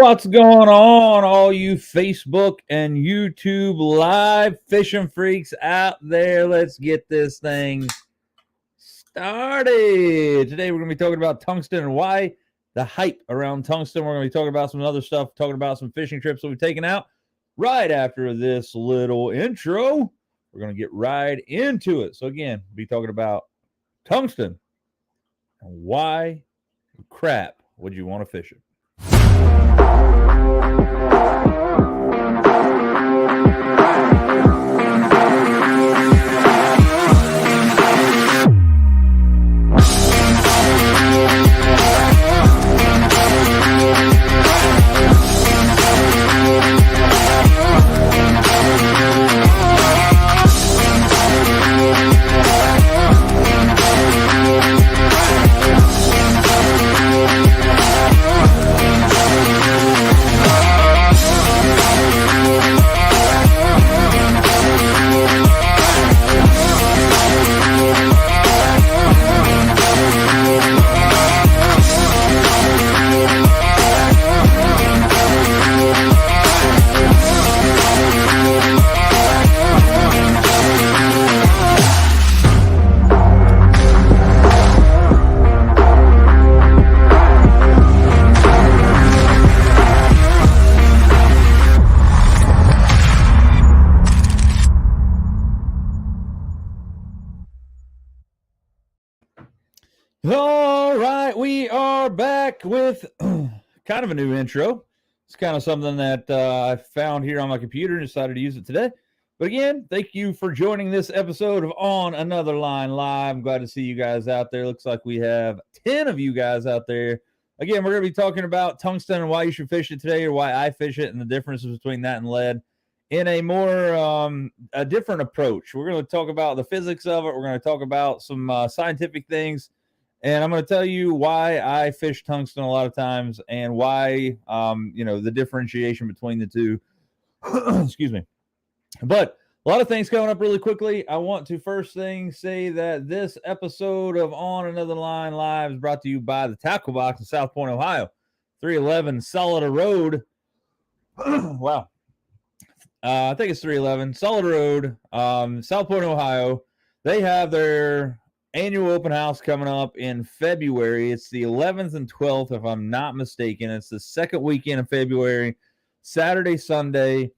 What's going on, all you Facebook and YouTube live fishing freaks out there? Let's get this thing started. Today, we're going to be talking about tungsten and why the hype around tungsten. We're going to be talking about some other stuff, talking about some fishing trips that we've taken out. Right after this little intro, we're going to get right into it. So, again, we'll be talking about tungsten and why crap would you want to fish it? All right, we are back with kind of a new intro. It's kind of something that I found here on my computer and decided to use it today. But again, thank you for joining this episode of On Another Line Live. I'm glad to see you guys out there. Looks like we have 10 of you guys out there. Again, we're going to be talking about tungsten and why you should fish it today, or why I fish it, and the differences between that and lead in a more a different approach. We're going to talk about the physics of it. We're going to talk about some scientific things. And I'm going to tell you why I fish tungsten a lot of times and why, the differentiation between the two. Excuse me. But a lot of things coming up really quickly. I want to first thing say that this episode of On Another Line Live is brought to you by the Tackle Box in South Point, Ohio. 311 Solid Road. Wow. I think it's 311 Solid Road, South Point, Ohio. They have their annual open house coming up in February. It's the 11th and 12th, if I'm not mistaken. It's the second weekend of February, Saturday, Sunday.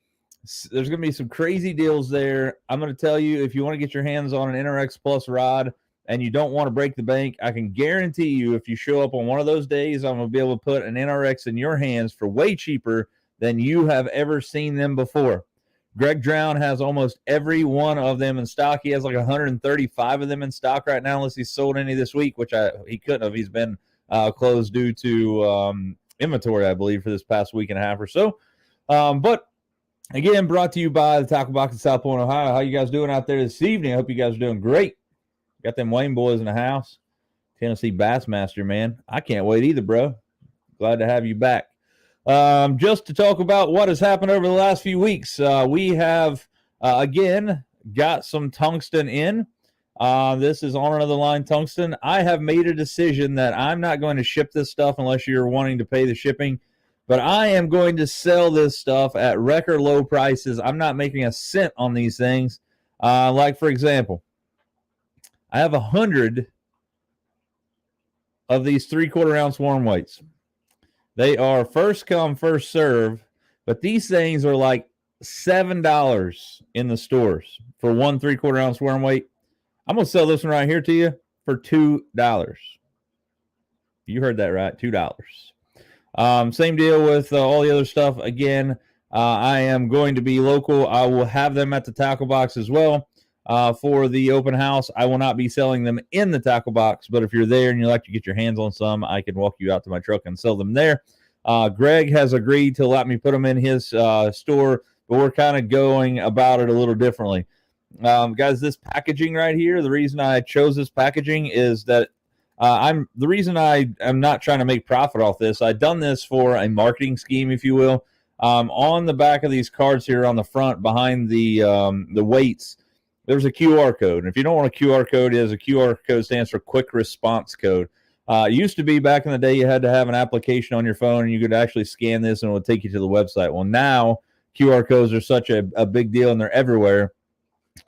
There's going to be some crazy deals there. I'm going to tell you, if you want to get your hands on an NRX Plus rod and you don't want to break the bank, I can guarantee you if you show up on one of those days, I'm going to be able to put an NRX in your hands for way cheaper than you have ever seen them before. Greg Drown has almost every one of them in stock. He has like 135 of them in stock right now, unless he's sold any this week, which he couldn't have. He's been closed due to inventory, I believe, for this past week and a half or so. But again, brought to you by the Tackle Box in South Point, Ohio. How you guys doing out there this evening? I hope you guys are doing great. Got them Wayne boys in the house. Tennessee Bassmaster, man. I can't wait either, bro. Glad to have you back. Just to talk about what has happened over the last few weeks. We have, again, got some tungsten in. This is On Another Line tungsten. I have made a decision that I'm not going to ship this stuff unless you're wanting to pay the shipping, but I am going to sell this stuff at record low prices. I'm not making a cent on these things. Like, for example, I have 100 of these 3/4 ounce warm weights. They are first come, first serve, but these things are like $7 in the stores for one 3/4 ounce worm weight. I'm going to sell this one right here to you for $2. You heard that right, $2. Same deal with all the other stuff. Again, I am going to be local. I will have them at the Tackle Box as well for the open house. I will not be selling them in the Tackle Box, but if you're there and you like to get your hands on some, I can walk you out to my truck and sell them there. Greg has agreed to let me put them in his store, but we're kind of going about it a little differently. Guys, this packaging right here, the reason I chose this packaging is that the reason I am not trying to make profit off this. I've done this for a marketing scheme, if you will. On the back of these cards here on the front behind the weights, there's a QR code. And if you don't want a QR code, a QR code stands for quick response code. It used to be back in the day you had to have an application on your phone and you could actually scan this and it would take you to the website. Well, now QR codes are such a big deal and they're everywhere.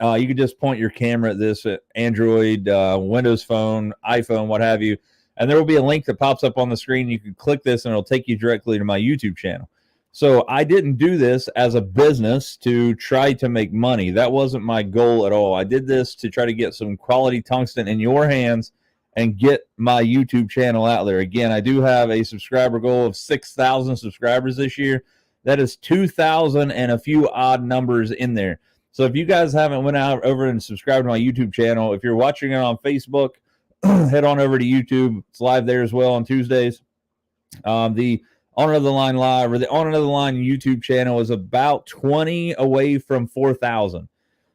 You could just point your camera at this at Android, Windows Phone, iPhone, what have you, and there will be a link that pops up on the screen. You can click this and it'll take you directly to my YouTube channel. So I didn't do this as a business to try to make money. That wasn't my goal at all. I did this to try to get some quality tungsten in your hands and get my YouTube channel out there. Again, I do have a subscriber goal of 6,000 subscribers this year. That is 2,000 and a few odd numbers in there. So if you guys haven't went out over and subscribed to my YouTube channel, if you're watching it on Facebook, head on over to YouTube. It's live there as well on Tuesdays. The OnAnotherLine Live or the OnAnotherLine YouTube channel is about 20 away from 4,000.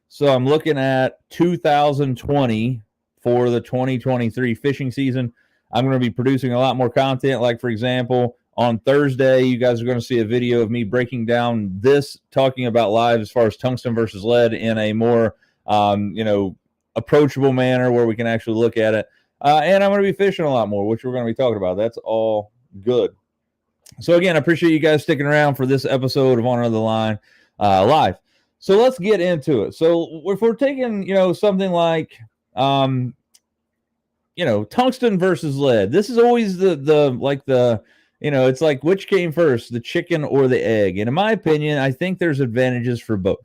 So I'm looking at 2,020 for the 2023 fishing season. I'm going to be producing a lot more content. Like, for example, on Thursday, you guys are going to see a video of me breaking down this, talking about live as far as tungsten versus lead in a more, approachable manner where we can actually look at it. And I'm going to be fishing a lot more, which we're going to be talking about. That's all good. So again, I appreciate you guys sticking around for this episode of OnAnotherLine Live. So let's get into it. So if we're taking, something like, tungsten versus lead, this is always it's like which came first, the chicken or the egg. And in my opinion, I think there's advantages for both.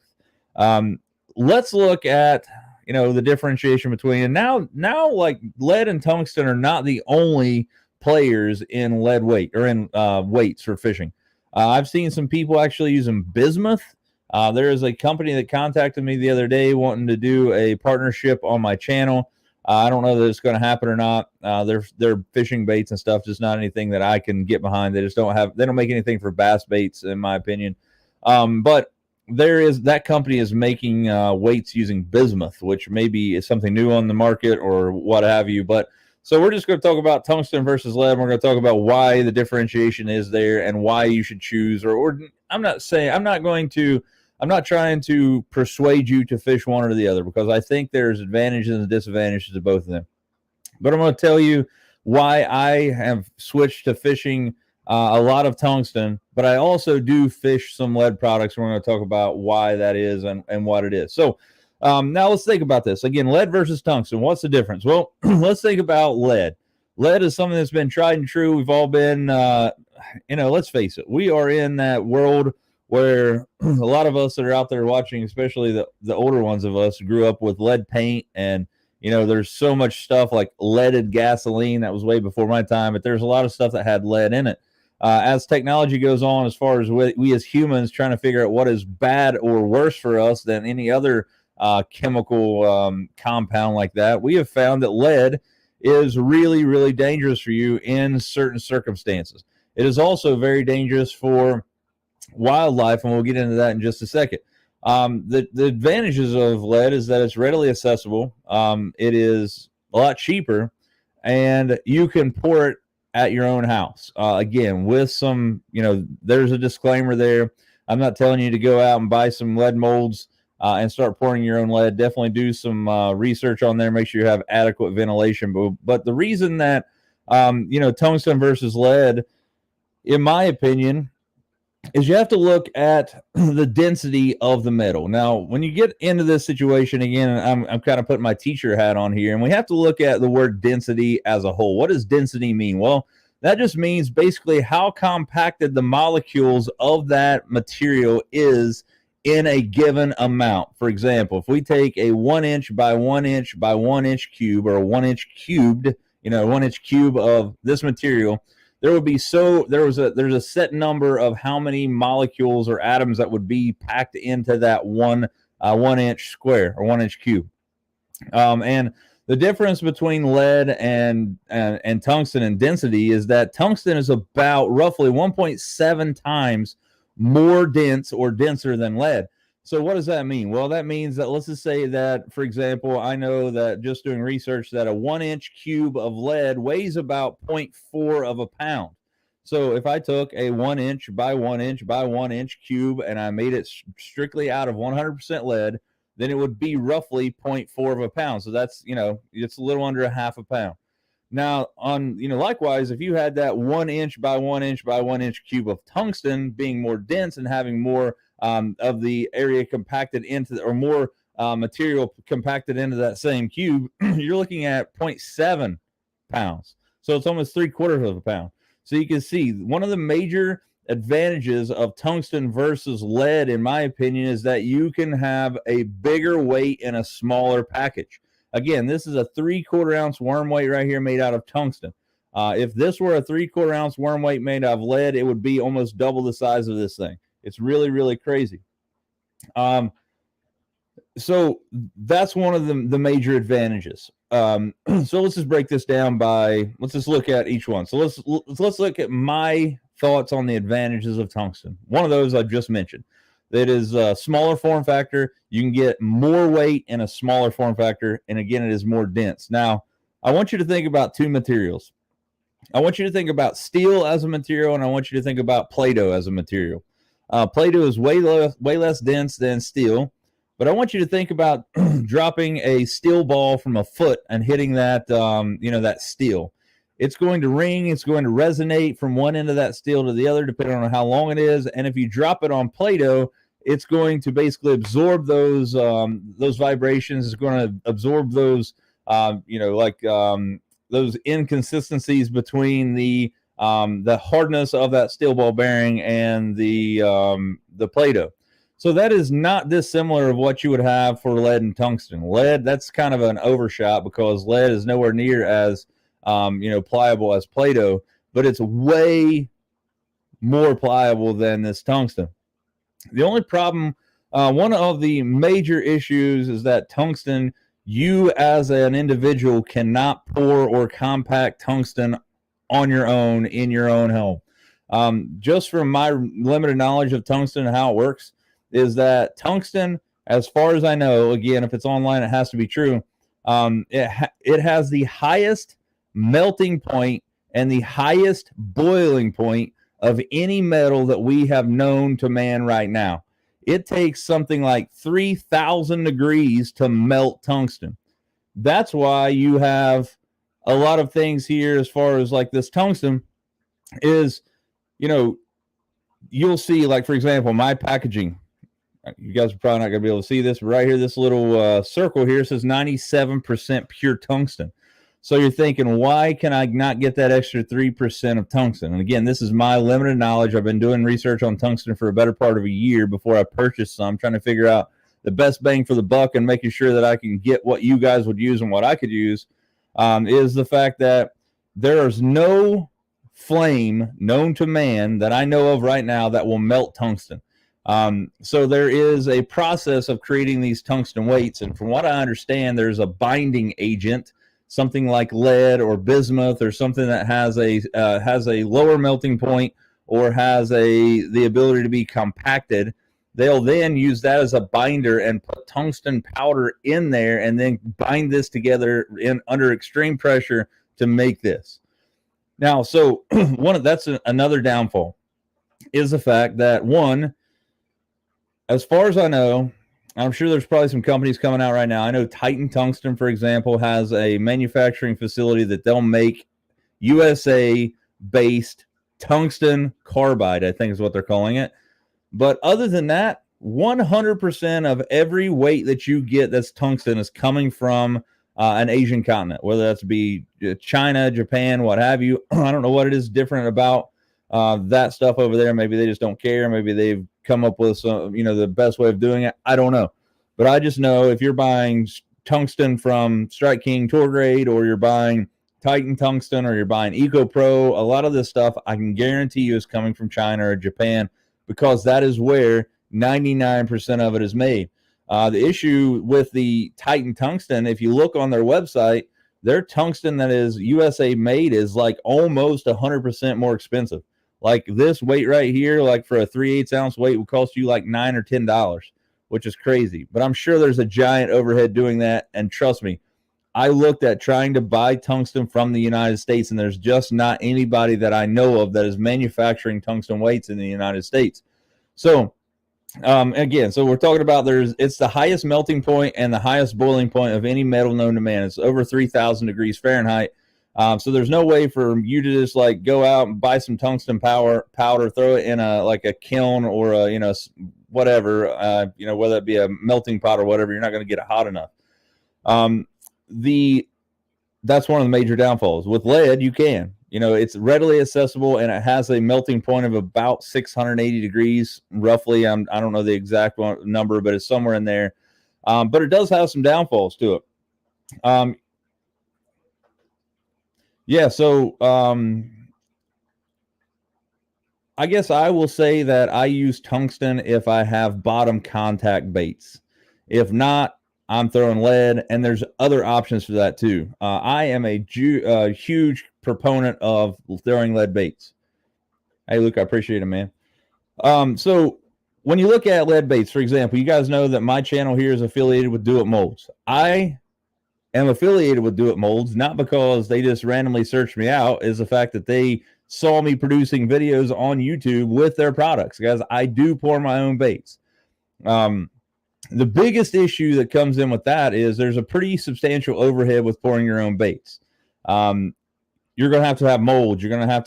Let's look at, the differentiation between, and now like lead and tungsten are not the only players in lead weight or in weights for fishing. I've seen some people actually using bismuth. There is a company that contacted me the other day wanting to do a partnership on my channel. I don't know that it's going to happen or not. They're fishing baits and stuff, just not anything that I can get behind. They don't make anything for bass baits, in my opinion. But that company is making weights using bismuth, which maybe is something new on the market or what have you. But so we're just going to talk about tungsten versus lead. And we're going to talk about why the differentiation is there and why you should choose. Or I'm not trying to persuade you to fish one or the other, because I think there's advantages and disadvantages to both of them. But I'm going to tell you why I have switched to fishing a lot of tungsten, but I also do fish some lead products. We're going to talk about why that is and what it is. So now let's think about this. Again, lead versus tungsten. What's the difference? Well, let's think about lead. Lead is something that's been tried and true. We've all been, let's face it. We are in that world where a lot of us that are out there watching, especially the older ones of us, grew up with lead paint. And, there's so much stuff like leaded gasoline. That was way before my time. But there's a lot of stuff that had lead in it. As technology goes on, as far as we as humans trying to figure out what is bad or worse for us than any other chemical compound like that, we have found that lead is really, really dangerous for you in certain circumstances. It is also very dangerous for wildlife, and we'll get into that in just a second. The advantages of lead is that it's readily accessible. It is a lot cheaper, and you can pour it at your own house. Again, with some, there's a disclaimer there. I'm not telling you to go out and buy some lead molds and start pouring your own lead. Definitely do some research on there. Make sure you have adequate ventilation. But the reason that, tungsten versus lead, in my opinion, is you have to look at the density of the metal. Now, when you get into this situation, again, I'm kind of putting my teacher hat on here, and we have to look at the word density as a whole. What does density mean? Well, that just means basically how compacted the molecules of that material is in a given amount. For example, if we take a 1 inch by 1 inch by 1 inch cube, or a 1 inch cubed, 1 inch cube of this material, there's a set number of how many molecules or atoms that would be packed into that 1 inch square or 1 inch cube. And the difference between lead and tungsten in density is that tungsten is about roughly 1.7 times more dense or denser than lead. So what does that mean? Well, that means that, let's just say that, for example, I know that just doing research that a 1 inch cube of lead weighs about 0.4 of a pound. So if I took a 1 inch by 1 inch by 1 inch cube and I made it strictly out of 100% lead, then it would be roughly 0.4 of a pound. So that's, it's a little under a half a pound. Now, on likewise, if you had that 1 inch by 1 inch by 1 inch cube of tungsten being more dense and having more of the area compacted into, or more material compacted into that same cube, you're looking at 0.7 pounds. So it's almost 3/4 of a pound. So you can see one of the major advantages of tungsten versus lead, in my opinion, is that you can have a bigger weight in a smaller package. Again, this is a 3/4 ounce worm weight right here made out of tungsten. If this were a 3/4 ounce worm weight made out of lead, it would be almost double the size of this thing. It's really, really crazy. So that's one of the major advantages. So let's just break this down let's just look at each one. So let's look at my thoughts on the advantages of tungsten. One of those I just mentioned. That is a smaller form factor. You can get more weight in a smaller form factor, and again, it is more dense. Now, I want you to think about two materials. I want you to think about steel as a material, and I want you to think about Play-Doh as a material. Play-Doh is way less dense than steel, but I want you to think about dropping a steel ball from a foot and hitting that, that steel. It's going to ring. It's going to resonate from one end of that steel to the other, depending on how long it is. And if you drop it on Play-Doh, it's going to basically absorb those vibrations. It's going to absorb those, those inconsistencies between the hardness of that steel ball bearing and the Play-Doh. So that is not dissimilar of what you would have for lead and tungsten. Lead, that's kind of an overshot because lead is nowhere near as pliable as Play-Doh, but it's way more pliable than this tungsten. The only problem, one of the major issues is that tungsten, you as an individual cannot pour or compact tungsten on your own in your own home. Just from my limited knowledge of tungsten and how it works, is that tungsten, as far as I know, again, if it's online, it has to be true. It has the highest melting point and the highest boiling point of any metal that we have known to man right now. It takes something like 3,000 degrees to melt tungsten. That's why you have a lot of things here as far as like this tungsten is, you'll see, like, for example, my packaging. You guys are probably not going to be able to see this, but right here, this little circle here says 97% pure tungsten. So you're thinking, why can I not get that extra 3% of tungsten? And again, this is my limited knowledge. I've been doing research on tungsten for a better part of a year before I purchased some, trying to figure out the best bang for the buck and making sure that I can get what you guys would use and what I could use, is the fact that there is no flame known to man that I know of right now that will melt tungsten. So there is a process of creating these tungsten weights. And from what I understand, there's a binding agent, something like lead or bismuth or something that has a lower melting point or has the ability to be compacted. They'll then use that as a binder and put tungsten powder in there and then bind this together under extreme pressure to make this. Now, so that's another downfall is the fact that, one, as far as I know, I'm sure there's probably some companies coming out right now. I know Titan Tungsten, for example, has a manufacturing facility that they'll make USA-based tungsten carbide, I think is what they're calling it. But other than that, 100% of every weight that you get that's tungsten is coming from an Asian continent, whether that's be China, Japan, what have you. I don't know what it is different about that stuff over there. Maybe they just don't care. Maybe they've come up with some, the best way of doing it. I don't know. But I just know if you're buying tungsten from Strike King Tour Grade, or you're buying Titan Tungsten, or you're buying Eco Pro, a lot of this stuff I can guarantee you is coming from China or Japan, because that is where 99% of it is made. The issue with the Titan Tungsten, if you look on their website, their tungsten that is USA made is like almost 100% more expensive. Like this weight right here, like for a 3/8 ounce weight, would cost you like $9 or $10, which is crazy. But I'm sure there's a giant overhead doing that. And trust me, I looked at trying to buy tungsten from the United States, and there's just not anybody that I know of that is manufacturing tungsten weights in the United States. So again, so we're talking about it's the highest melting point and the highest boiling point of any metal known to man. It's over 3,000 degrees Fahrenheit. So there's no way for you to just like go out and buy some tungsten powder, throw it in a kiln or a whatever, whether it be a melting pot or whatever. You're not going to get it hot enough. That's one of the major downfalls. With lead, you can. It's readily accessible, and it has a melting point of about 680 degrees, roughly. I don't know the exact number, but it's somewhere in there. But it does have some downfalls to it. So I guess I will say that I use tungsten if I have bottom contact baits. If not, I'm throwing lead, and there's other options for that too. I am a huge proponent of throwing lead baits. Hey, Luke, I appreciate it, man. So when you look at lead baits, for example, you guys know that my channel here is affiliated with Do It Molds. I am affiliated with Do It Molds, not because they just randomly searched me out, is the fact that they saw me producing videos on YouTube with their products. Guys, I do pour my own baits. The biggest issue that comes in with that is there's a pretty substantial overhead with pouring your own baits. You're going to have molds. You're going to have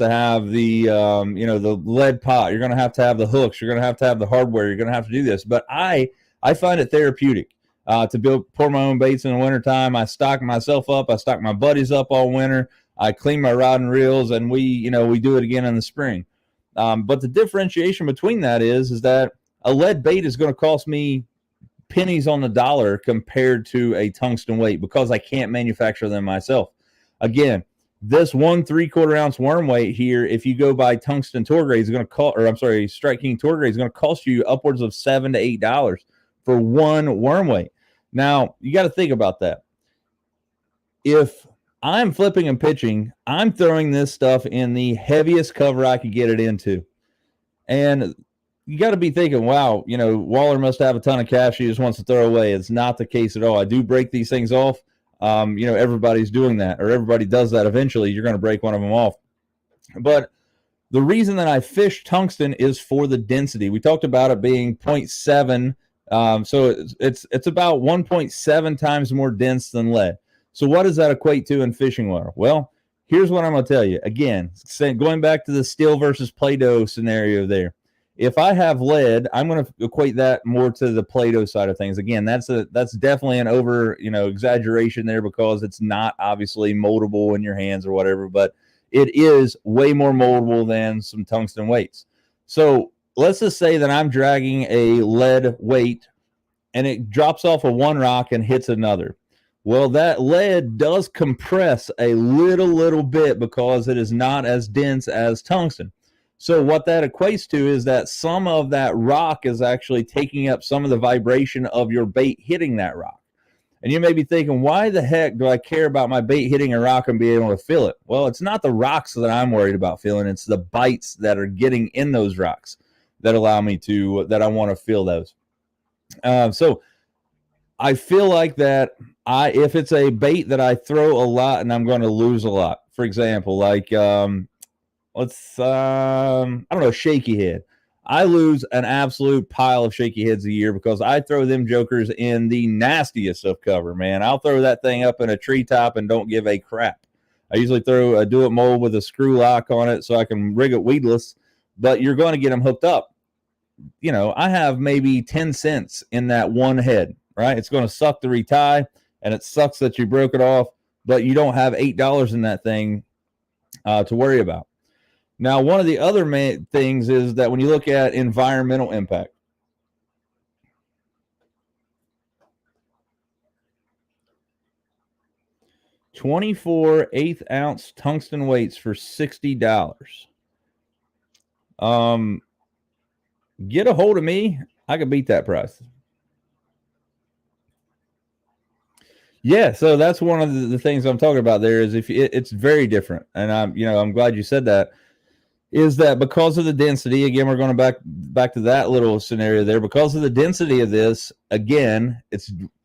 the, the lead pot. You're going to have the hooks. You're going to have the hardware. You're going to have to do this. But I find it therapeutic to pour my own baits in the wintertime. I stock myself up. I stock my buddies up all winter. I clean my rod and reels, and we do it again in the spring. But the differentiation between that is that a lead bait is going to cost me pennies on the dollar compared to a tungsten weight because I can't manufacture them myself. Again, this 1 3/4 ounce worm weight here, if you go by tungsten tour grade, is going to cost, Strike King tour grade is going to cost you upwards of $7 to $8 for one worm weight. Now, you got to think about that. If I'm flipping and pitching, I'm throwing this stuff in the heaviest cover I could get it into. And you got to be thinking, wow, Waller must have a ton of cash he just wants to throw away. It's not the case at all. I do break these things off. Everybody's doing that, or everybody does that eventually. You're going to break one of them off. But the reason that I fish tungsten is for the density. We talked about it being 0.7. So it's about 1.7 times more dense than lead. So what does that equate to in fishing wire? Well, here's what I'm going to tell you. Again, going back to the steel versus Play-Doh scenario there. If I have lead, I'm going to equate that more to the Play-Doh side of things. Again, that's definitely an exaggeration there because it's not obviously moldable in your hands or whatever, but it is way more moldable than some tungsten weights. So let's just say that I'm dragging a lead weight and it drops off of one rock and hits another. Well, that lead does compress a little bit because it is not as dense as tungsten. So what that equates to is that some of that rock is actually taking up some of the vibration of your bait hitting that rock. And you may be thinking, why the heck do I care about my bait hitting a rock and being able to feel it? Well, it's not the rocks that I'm worried about feeling. It's the bites that are getting in those rocks that allow me to, that I want to feel those. So I feel like that if it's a bait that I throw a lot and I'm going to lose a lot, for example, like, shaky head. I lose an absolute pile of shaky heads a year because I throw them jokers in the nastiest of cover, man. I'll throw that thing up in a treetop and don't give a crap. I usually throw a Do It mold with a screw lock on it so I can rig it weedless, but you're going to get them hooked up. I have maybe 10 cents in that one head, right? It's going to suck to retie, and it sucks that you broke it off, but you don't have $8 in that thing to worry about. Now, one of the other main things is that when you look at environmental impact, $24 1/8-ounce tungsten weights for $60. Get a hold of me. I could beat that price. Yeah, so that's one of the things I'm talking about there is it's very different. And I'm glad you said that. Is that because of the density, again, we're going back to that little scenario there. Because of the density of this, again,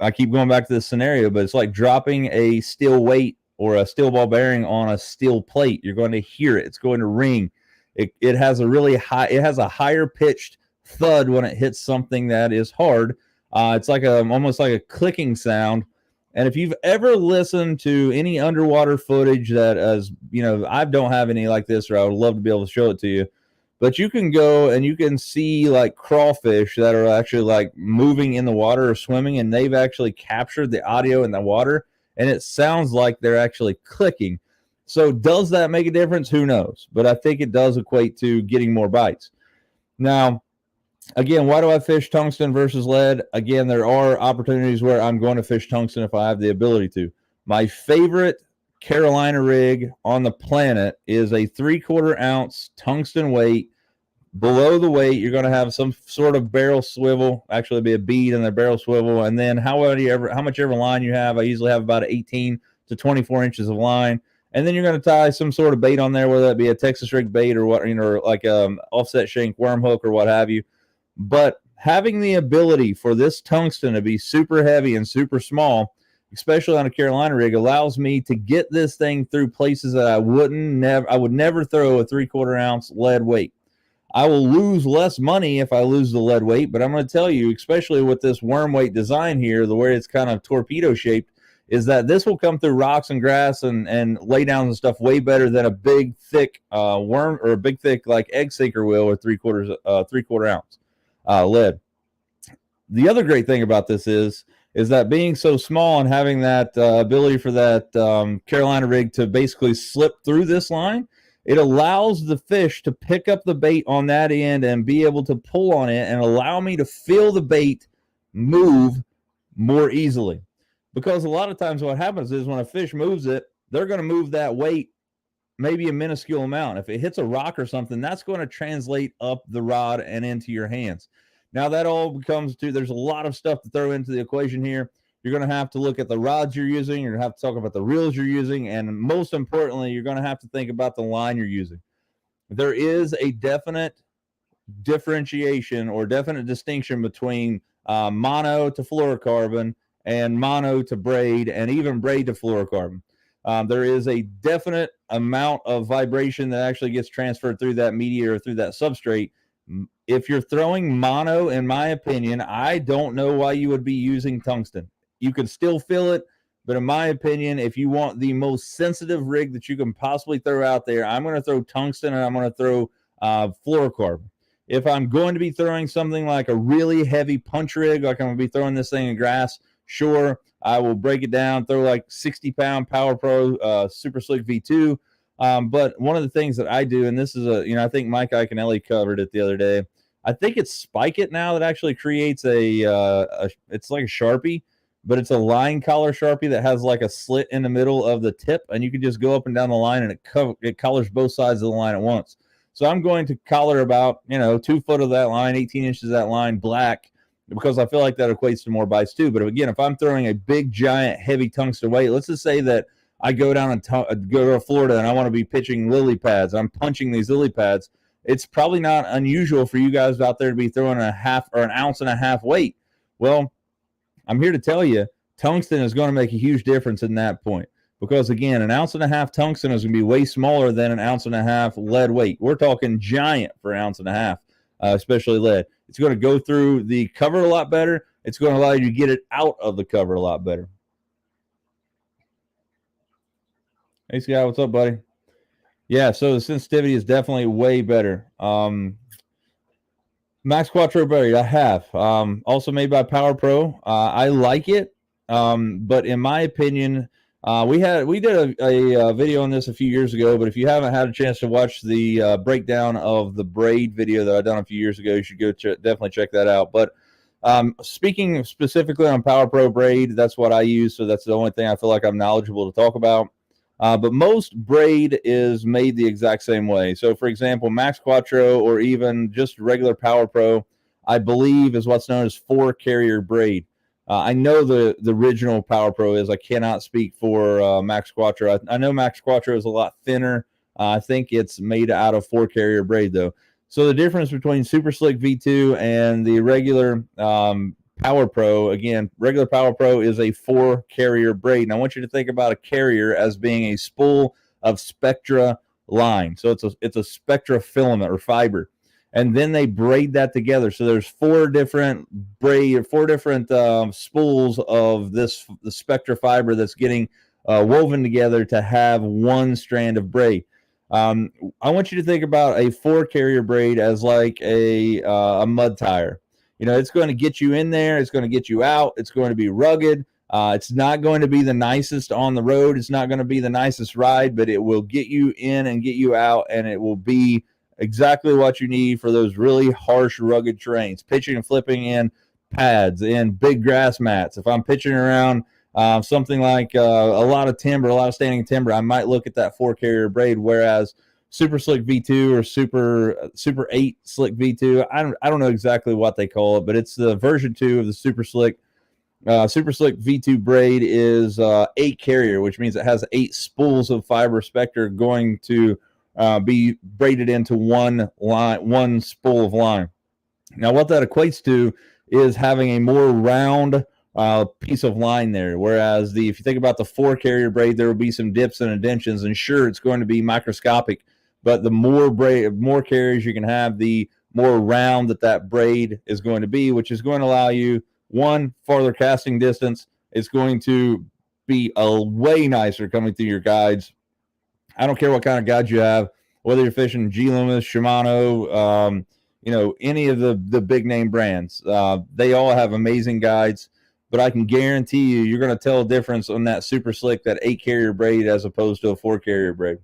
I keep going back to this scenario, but it's like dropping a steel weight or a steel ball bearing on a steel plate. You're going to hear it. It's going to ring. It has a higher pitched thud when it hits something that is hard. It's like almost like a clicking sound And if you've ever listened to any underwater footage that I don't have any like this, or I would love to be able to show it to you, but you can go and you can see like crawfish that are actually like moving in the water or swimming, and they've actually captured the audio in the water, and it sounds like they're actually clicking. So does that make a difference? Who knows? But I think it does equate to getting more bites. Now, again, why do I fish tungsten versus lead? Again, there are opportunities where I'm going to fish tungsten if I have the ability to. My favorite Carolina rig on the planet is a 3/4 ounce tungsten weight. Below the weight, you're going to have some sort of barrel swivel, actually be a bead in the barrel swivel, and then how much ever line you have. I usually have about 18 to 24 inches of line. And then you're going to tie some sort of bait on there, whether that be a Texas rig bait or what, like offset shank worm hook or what have you. But having the ability for this tungsten to be super heavy and super small, especially on a Carolina rig, allows me to get this thing through places that I would never throw a 3/4 ounce lead weight. I will lose less money if I lose the lead weight, but I'm going to tell you, especially with this worm weight design here, the way it's kind of torpedo shaped, is that this will come through rocks and grass and lay down and stuff way better than a big thick worm or a big thick like egg sinker will or 3/4 ounce lead. The other great thing about this is that being so small and having that ability for that Carolina rig to basically slip through this line, it allows the fish to pick up the bait on that end and be able to pull on it and allow me to feel the bait move more easily. Because a lot of times what happens is when a fish moves it, they're going to move that weight maybe a minuscule amount. If it hits a rock or something, that's going to translate up the rod and into your hands. Now that all becomes there's a lot of stuff to throw into the equation here. You're going to have to look at the rods you're using. You're going to have to talk about the reels you're using. And most importantly, you're going to have to think about the line you're using. There is a definite differentiation or definite distinction between mono to fluorocarbon and mono to braid and even braid to fluorocarbon. There is a definite amount of vibration that actually gets transferred through that media or through that substrate. If you're throwing mono, in my opinion, I don't know why you would be using tungsten. You can still feel it, but in my opinion, if you want the most sensitive rig that you can possibly throw out there, I'm going to throw tungsten and I'm going to throw fluorocarbon. If I'm going to be throwing something like a really heavy punch rig, like I'm going to be throwing this thing in grass, sure, I will break it down, throw like 60-pound Power Pro Super Slick V2. But one of the things that I do, and this is I think Mike Iaconelli covered it the other day. I think it's Spike It now that actually creates it's like a Sharpie, but it's a line collar Sharpie that has like a slit in the middle of the tip, and you can just go up and down the line, and it collars both sides of the line at once. So I'm going to collar about 2 foot of that line, 18 inches of that line black, because I feel like that equates to more bites too. But again, if I'm throwing a big, giant, heavy tungsten weight, let's just say that I go down and go to Florida and I want to be pitching lily pads. I'm punching these lily pads. It's probably not unusual for you guys out there to be throwing a half or an ounce and a half weight. Well, I'm here to tell you, tungsten is going to make a huge difference in that point. Because again, an ounce and a half tungsten is going to be way smaller than an ounce and a half lead weight. We're talking giant for an ounce and a half, especially lead. It's going to go through the cover a lot better. It's going to allow you to get it out of the cover a lot better. Hey, Scott, what's up, buddy? Yeah, so the sensitivity is definitely way better. Max Quattro braid, I have. Also made by Power Pro. I like it, but in my opinion, we did a video on this a few years ago. But if you haven't had a chance to watch the breakdown of the braid video that I done a few years ago, you should go definitely check that out. But speaking specifically on Power Pro braid, that's what I use. So that's the only thing I feel like I'm knowledgeable to talk about. But most braid is made the exact same way. So, for example, Max Quattro or even just regular Power Pro, I believe is what's known as 4-carrier braid. I know the original Power Pro is. I cannot speak for Max Quattro. I know Max Quattro is a lot thinner. I think it's made out of 4-carrier braid, though. So the difference between Super Slick V2 and the regular Power Pro, again, regular Power Pro is a 4-carrier braid. And I want you to think about a carrier as being a spool of spectra line. So it's a spectra filament or fiber. and then they braid that together. So there's four different spools of the Spectra fiber that's getting woven together to have one strand of braid. I want you to think about a 4-carrier braid as like a mud tire. It's going to get you in there. It's going to get you out. It's going to be rugged. It's not going to be the nicest on the road. It's not going to be the nicest ride, but it will get you in and get you out, and it will be exactly what you need for those really harsh, rugged terrains. Pitching and flipping in pads, in big grass mats. If I'm pitching around something like a lot of timber, a lot of standing timber, I might look at that 4-carrier braid, whereas Super Slick V2 or Super 8 Slick V2, I don't know exactly what they call it, but it's the version 2 of the Super Slick V2 braid is 8-carrier, which means it has 8 spools of fiber Spectra going to be braided into one spool of line. Now, what that equates to is having a more round piece of line there, whereas if you think about the 4-carrier braid, there will be some dips and indentions, and sure, it's going to be microscopic, but the more carriers you can have, the more round that braid is going to be, which is going to allow you farther casting distance. It's going to be a way nicer coming through your guides. I don't care what kind of guides you have, whether you're fishing G Loomis, Shimano, any of the big name brands. They all have amazing guides, but I can guarantee you're going to tell a difference on that Super Slick, that 8-carrier braid, as opposed to a 4-carrier braid.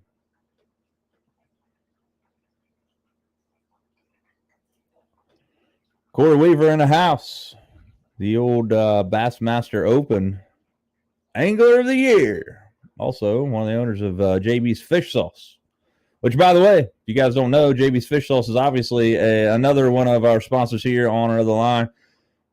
Corey Weaver in the house. The old Bassmaster Open Angler of the Year. Also, one of the owners of JB's Fish Sauce. Which, by the way, if you guys don't know, JB's Fish Sauce is obviously another one of our sponsors here on OnAnotherLine.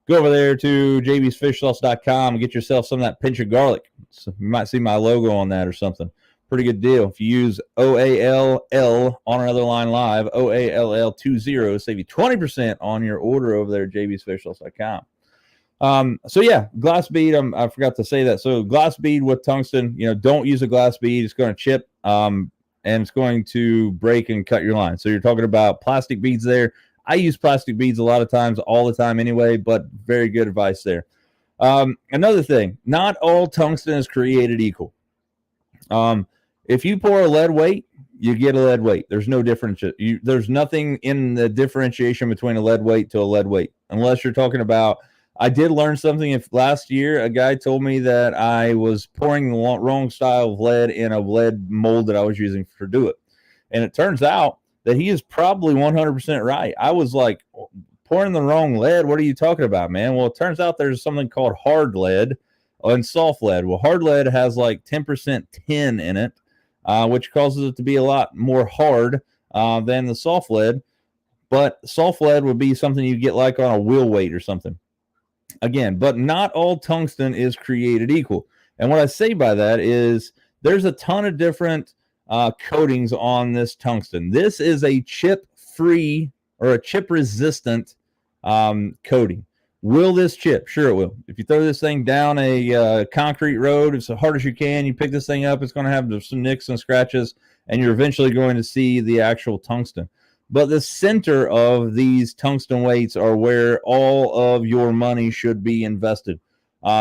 Go over there to jbsfishsauce.com and get yourself some of that pinch of garlic. So you might see my logo on that or something. Pretty good deal. If you use OALL OnAnotherLine Live, OALL20, save you 20% on your order over there at jbsfishsauce.com. So yeah, glass bead. I forgot to say that. So glass bead with tungsten, don't use a glass bead. It's going to chip, and it's going to break and cut your line. So you're talking about plastic beads there. I use plastic beads a lot of times, all the time anyway, but very good advice there. Another thing, not all tungsten is created equal. If you pour a lead weight, you get a lead weight. There's no difference. There's nothing in the differentiation between a lead weight to a lead weight, unless you're talking about. I did learn something. If last year a guy told me that I was pouring the wrong style of lead in a lead mold that I was using for Do It, and it turns out that he is probably 100% right. I was like, pouring the wrong lead? What are you talking about, man? Well, it turns out there's something called hard lead and soft lead. Well, hard lead has like 10% tin in it, which causes it to be a lot more hard than the soft lead. But soft lead would be something you get like on a wheel weight or something. Again, but not all tungsten is created equal. And what I say by that is there's a ton of different coatings on this tungsten. This is a chip-free or a chip-resistant coating. Will this chip? Sure it will. If you throw this thing down a concrete road as hard as you can, you pick this thing up, it's going to have some nicks and scratches, and you're eventually going to see the actual tungsten. But the center of these tungsten weights are where all of your money should be invested.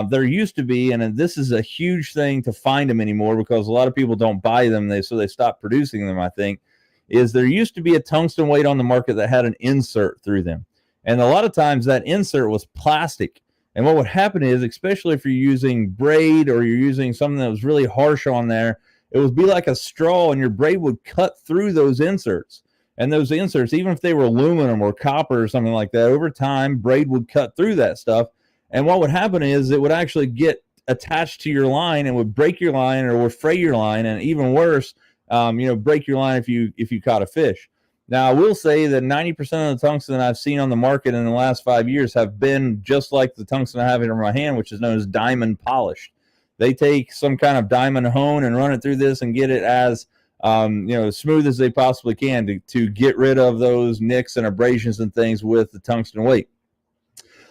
There used to be, and this is a huge thing to find them anymore because a lot of people don't buy them, so they stopped producing them, I think, is there used to be a tungsten weight on the market that had an insert through them. And a lot of times that insert was plastic. And what would happen is, especially if you're using braid or you're using something that was really harsh on there, it would be like a straw and your braid would cut through those inserts. And those inserts, even if they were aluminum or copper or something like that, over time, braid would cut through that stuff. And what would happen is it would actually get attached to your line and would break your line or would fray your line. And even worse, break your line if you caught a fish. Now, I will say that 90% of the tungsten I've seen on the market in the last 5 years have been just like the tungsten I have in my hand, which is known as diamond polished. They take some kind of diamond hone and run it through this and get it as smooth as they possibly can to get rid of those nicks and abrasions and things with the tungsten weight.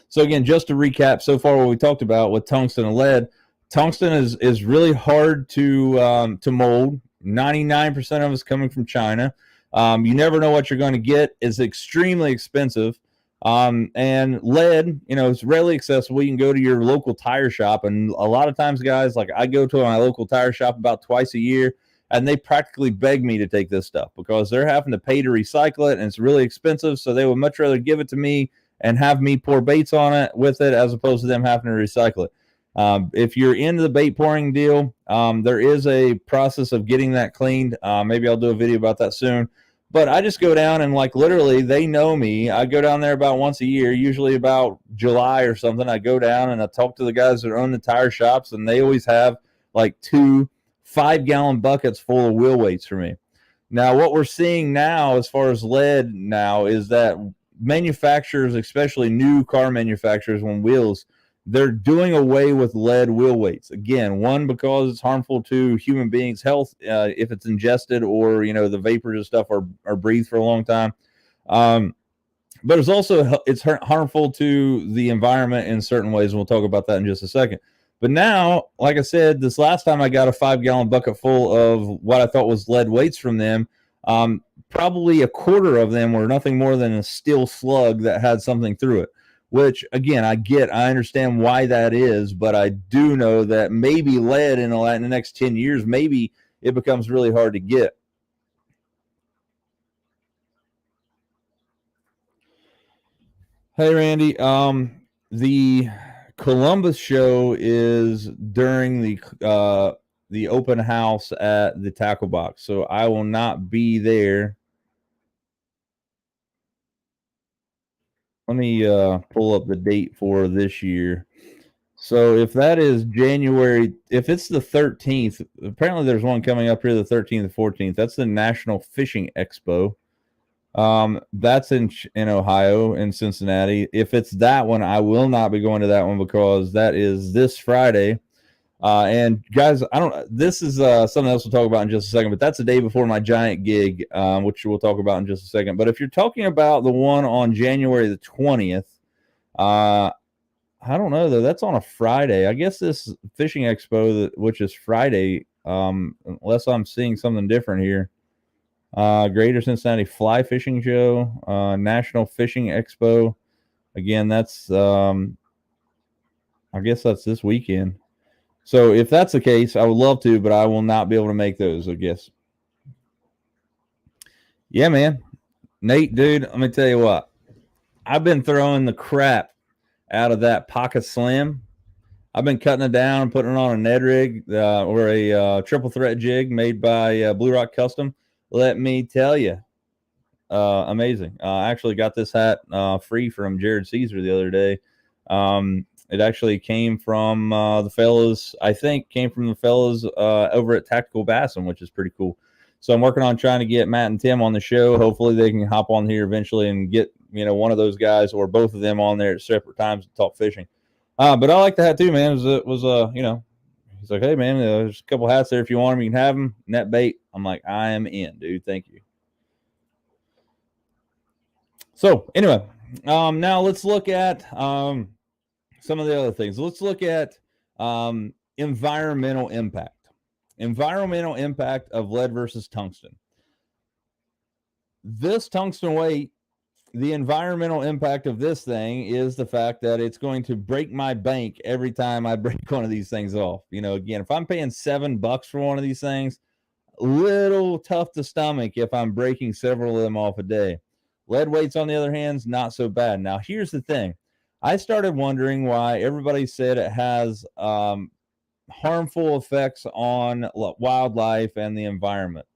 So again, just to recap so far what we talked about with tungsten and lead, tungsten is really hard to mold. 99% of it's coming from China. You never know what you're going to get. It's extremely expensive. And lead, it's readily accessible. You can go to your local tire shop, and a lot of times, guys, like I go to my local tire shop about twice a year, and they practically beg me to take this stuff because they're having to pay to recycle it, and it's really expensive. So they would much rather give it to me and have me pour baits on it with it as opposed to them having to recycle it. If you're into the bait pouring deal, there is a process of getting that cleaned. Maybe I'll do a video about that soon. But I just go down and like literally they know me. I go down there about once a year, usually about July or something. I go down and I talk to the guys that own the tire shops, and they always have like 2 5-gallon buckets full of wheel weights for me. Now, what we're seeing now as far as lead now is that manufacturers, especially new car manufacturers on wheels, they're doing away with lead wheel weights. Again, one, because it's harmful to human beings' health if it's ingested, or the vapors and stuff are breathed for a long time. But it's harmful to the environment in certain ways, and we'll talk about that in just a second. But now, like I said, this last time I got a 5-gallon bucket full of what I thought was lead weights from them. Probably a quarter of them were nothing more than a steel slug that had something through it. Which, again, I understand why that is, but I do know that maybe lead in the next 10 years, maybe it becomes really hard to get. Hey, Randy. The Columbus show is during the open house at the Tackle Box, so I will not be there. Let me pull up the date for this year. So if that is January, if it's the 13th, apparently there's one coming up here the 13th and 14th. That's the National Fishing Expo. That's in Ohio, in Cincinnati. If it's that one, I will not be going to that one because that is this Friday. And guys, this is something else we'll talk about in just a second, but that's the day before my giant gig, which we'll talk about in just a second. But if you're talking about the one on January the 20th, I don't know though. That's on a Friday. I guess this fishing expo, which is Friday, unless I'm seeing something different here. Greater Cincinnati Fly Fishing Show, National Fishing Expo. Again, that's I guess that's this weekend. So if that's the case, I would love to, but I will not be able to make those, I guess. Yeah, man. Nate, dude, let me tell you what. I've been throwing the crap out of that Pocket Slim. I've been cutting it down, putting it on a Ned rig or a triple threat jig made by Blue Rock Custom. Let me tell you, amazing. I actually got this hat free from Jared Caesar the other day. It actually came from the fellas, over at Tactical Bassin, which is pretty cool. So I'm working on trying to get Matt and Tim on the show. Hopefully they can hop on here eventually and get, one of those guys or both of them on there at separate times to talk fishing. But I like the hat too, man. It was he's like, hey, man, there's a couple hats there. If you want them, you can have them. Net bait. I'm like, I am in, dude. Thank you. So anyway, now let's look at some of the other things. Let's look at environmental impact. Environmental impact of lead versus tungsten. This tungsten weight, the environmental impact of this thing is the fact that it's going to break my bank every time I break one of these things off. Again, if I'm paying $7 for one of these things, a little tough to stomach if I'm breaking several of them off a day. Lead weights, on the other hand, is not so bad. Now, here's the thing. I started wondering why everybody said it has harmful effects on wildlife and the environment.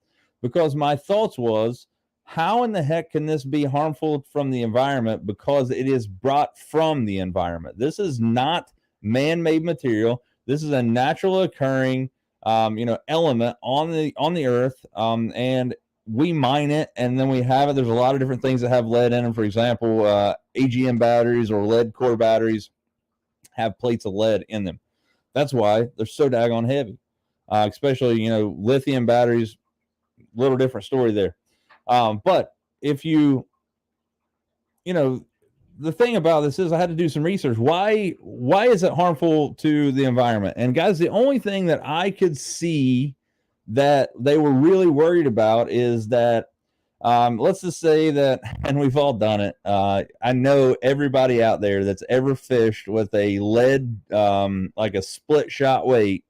Because my thoughts was, how in the heck can this be harmful from the environment? Because it is brought from the environment. This is not man-made material. This is a natural occurring, element on the earth, and we mine it, and then we have it. There's a lot of different things that have lead in them. For example, AGM batteries or lead core batteries have plates of lead in them. That's why they're so daggone heavy. Especially, lithium batteries, little different story there. But if the thing about this is I had to do some research. Why is it harmful to the environment? And guys, the only thing that I could see that they were really worried about is that Let's just say that, and we've all done it. I know everybody out there that's ever fished with a lead, like a split shot weight.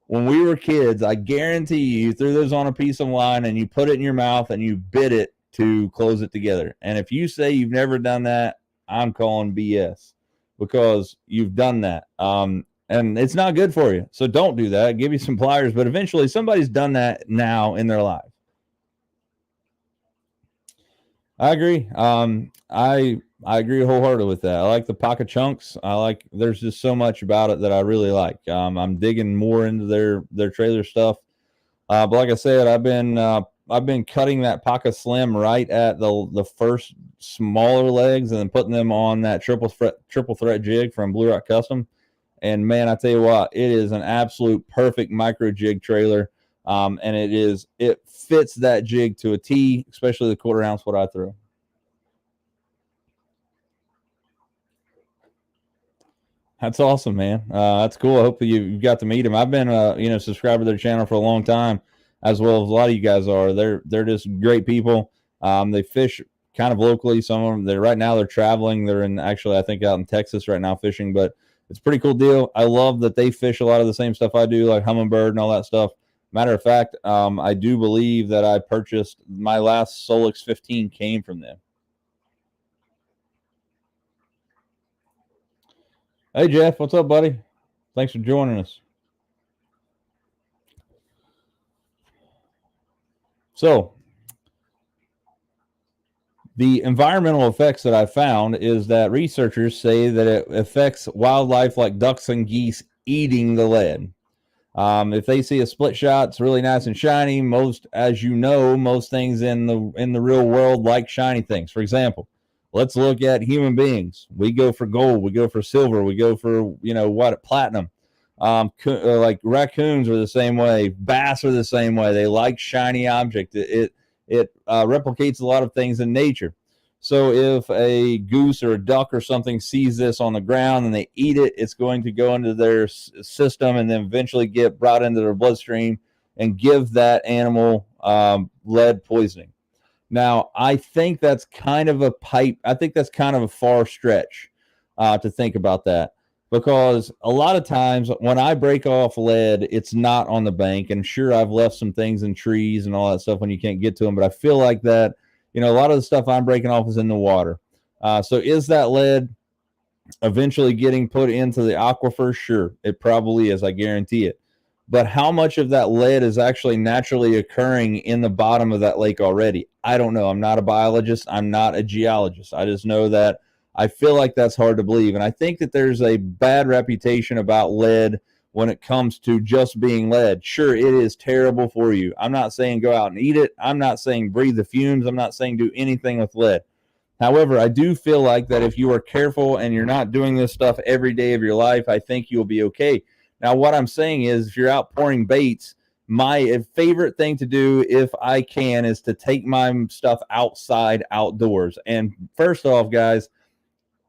When we were kids, I guarantee you threw those on a piece of line and you put it in your mouth and you bit it to close it together. And if you say you've never done that, I'm calling BS, because you've done that. And it's not good for you. So don't do that. Give you some pliers, but eventually somebody's done that now in their life. I agree. I agree wholeheartedly with that. I like the pocket chunks. There's just so much about it that I really like. I'm digging more into their trailer stuff. But like I said, I've been cutting that pocket slim right at the first smaller legs and then putting them on that triple threat jig from Blue Rock Custom. And man, I tell you what, it is an absolute perfect micro jig trailer. And it fits that jig to a T, especially the 1/4 ounce what I throw. That's awesome, man. That's cool. I hope you got to meet him. I've been a subscriber to their channel for a long time, as well as a lot of you guys are. They're just great people. They fish kind of locally. Some of them they're traveling. They're I think out in Texas right now fishing, but it's a pretty cool deal. I love that they fish a lot of the same stuff I do, like hummingbird and all that stuff. Matter of fact, I do believe that I purchased my last Solix 15 came from them. Hey, Jeff, what's up, buddy? Thanks for joining us. So, the environmental effects that I found is that researchers say that it affects wildlife like ducks and geese eating the lead. If they see a split shot, it's really nice and shiny. Most things in the real world like shiny things. For example, let's look at human beings. We go for gold. We go for silver. We go for platinum. Like raccoons are the same way. Bass are the same way. They like shiny objects. It replicates a lot of things in nature. So if a goose or a duck or something sees this on the ground and they eat it, it's going to go into their system and then eventually get brought into their bloodstream and give that animal lead poisoning. Now, I think that's kind of a far stretch to think about that, because a lot of times when I break off lead, it's not on the bank. And sure, I've left some things in trees and all that stuff when you can't get to them, but I feel like that, a lot of the stuff I'm breaking off is in the water. So is that lead eventually getting put into the aquifer? Sure, it probably is. I guarantee it. But how much of that lead is actually naturally occurring in the bottom of that lake already? I don't know. I'm not a biologist. I'm not a geologist. I just know that I feel like that's hard to believe. And I think that there's a bad reputation about lead when it comes to just being lead. Sure, it is terrible for you. I'm not saying go out and eat it. I'm not saying breathe the fumes. I'm not saying do anything with lead. However, I do feel like that if you are careful and you're not doing this stuff every day of your life, I think you'll be okay. Now, what I'm saying is, if you're out pouring baits, my favorite thing to do, if I can, is to take my stuff outside, outdoors. And first off, guys,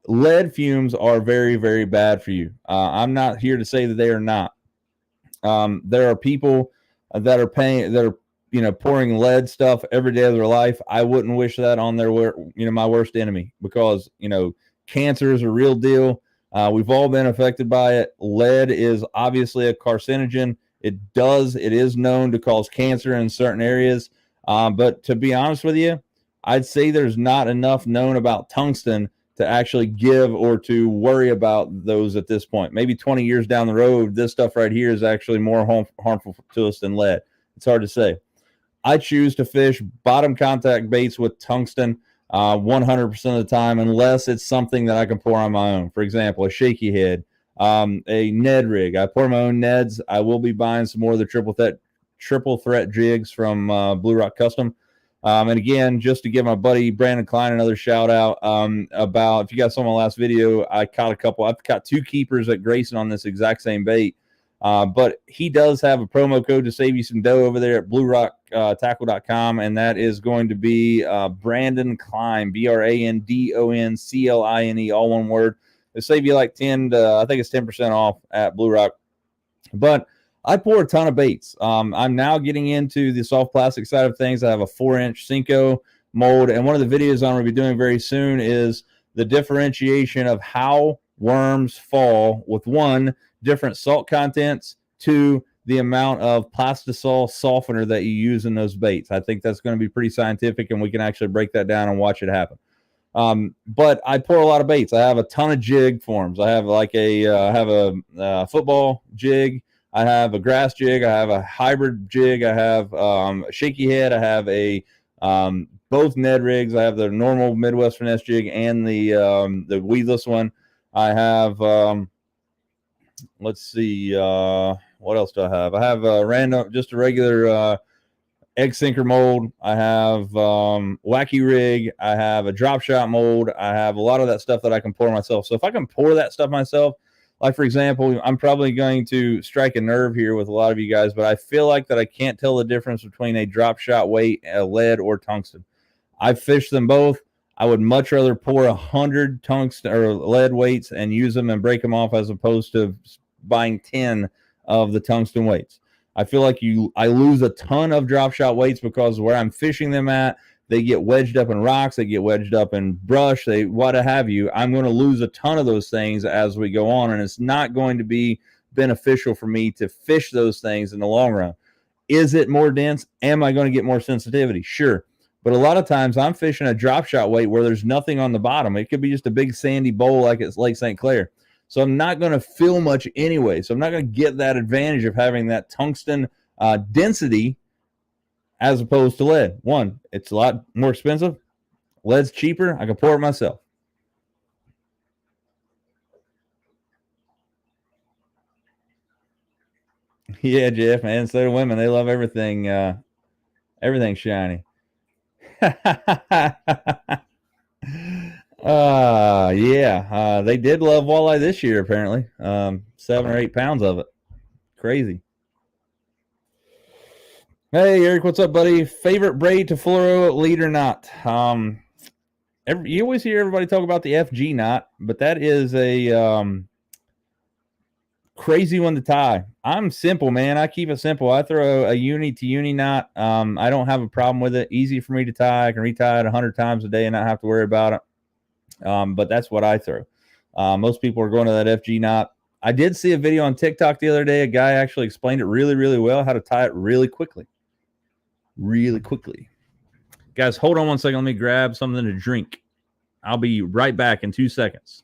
lead fumes are very, very bad for you. I'm not here to say that they are not. There are people that are pouring lead stuff every day of their life. I wouldn't wish that on my worst enemy, because cancer is a real deal. We've all been affected by it. Lead is obviously a carcinogen. It is known to cause cancer in certain areas. But to be honest with you, I'd say there's not enough known about tungsten to actually give or to worry about those at this point. Maybe 20 years down the road, this stuff right here is actually more harmful to us than lead. It's hard to say. I choose to fish bottom contact baits with tungsten 100% of the time, unless it's something that I can pour on my own. For example, a shaky head, a Ned rig. I pour my own Neds. I will be buying some more of the triple threat jigs from Blue Rock Custom. And again, just to give my buddy Brandon Klein another shout out, about, if you guys saw my last video, I've caught 2 keepers at Grayson on this exact same bait. But he does have a promo code to save you some dough over there at bluerocktackle.com, and that is going to be Brandon Klein, BrandonCline, all one word. It'll save you like 10% off at Blue Rock. But I pour a ton of baits. I'm now getting into the soft plastic side of things. I have a 4-inch Cinco mold, and one of the videos I'm going to be doing very soon is the differentiation of how worms fall with, 1, different salt contents, 2, the amount of plastisol softener that you use in those baits. I think that's going to be pretty scientific, and we can actually break that down and watch it happen. But I pour a lot of baits. I have a ton of jig forms. I have like a football jig. I have a grass jig. I have a hybrid jig. I have a shaky head. I have a both Ned rigs. I have the normal Midwestern S jig and the weedless one. I have let's see, what else do I have? I have just a regular egg sinker mold. I have wacky rig. I have a drop shot mold. I have a lot of that stuff that I can pour myself. So if I can pour that stuff myself, like for example, I'm probably going to strike a nerve here with a lot of you guys, but I feel like that I can't tell the difference between a drop shot weight, a lead, or tungsten. I've fished them both. I would much rather pour 100 tungsten or lead weights and use them and break them off as opposed to buying 10 of the tungsten weights. I feel like I lose a ton of drop shot weights because where I'm fishing them at, they get wedged up in rocks, they get wedged up in brush, they what have you. I'm going to lose a ton of those things as we go on, and it's not going to be beneficial for me to fish those things in the long run. Is it more dense? Am I going to get more sensitivity? Sure. But a lot of times I'm fishing a drop shot weight where there's nothing on the bottom. It could be just a big sandy bowl like it's Lake St. Clair. So I'm not going to feel much anyway. So I'm not going to get that advantage of having that tungsten density as opposed to lead. 1, it's a lot more expensive. Lead's cheaper. I can pour it myself. Yeah, Jeff, man. So do women. They love everything, everything shiny. Yeah. They did love walleye this year, apparently. 7 or 8 pounds of it. Crazy. Hey, Eric, what's up, buddy? Favorite braid to fluoro, lead or not? You always hear everybody talk about the FG knot, but that is a crazy one to tie. I'm simple, man. I keep it simple. I throw a uni to uni knot. I don't have a problem with it. Easy for me to tie. I can retie it 100 times a day and not have to worry about it. But that's what I throw. Most people are going to that FG knot. I did see a video on TikTok the other day. A guy actually explained it really, really well, how to tie it really quickly. Guys, hold on one second. Let me grab something to drink. I'll be right back in 2 seconds.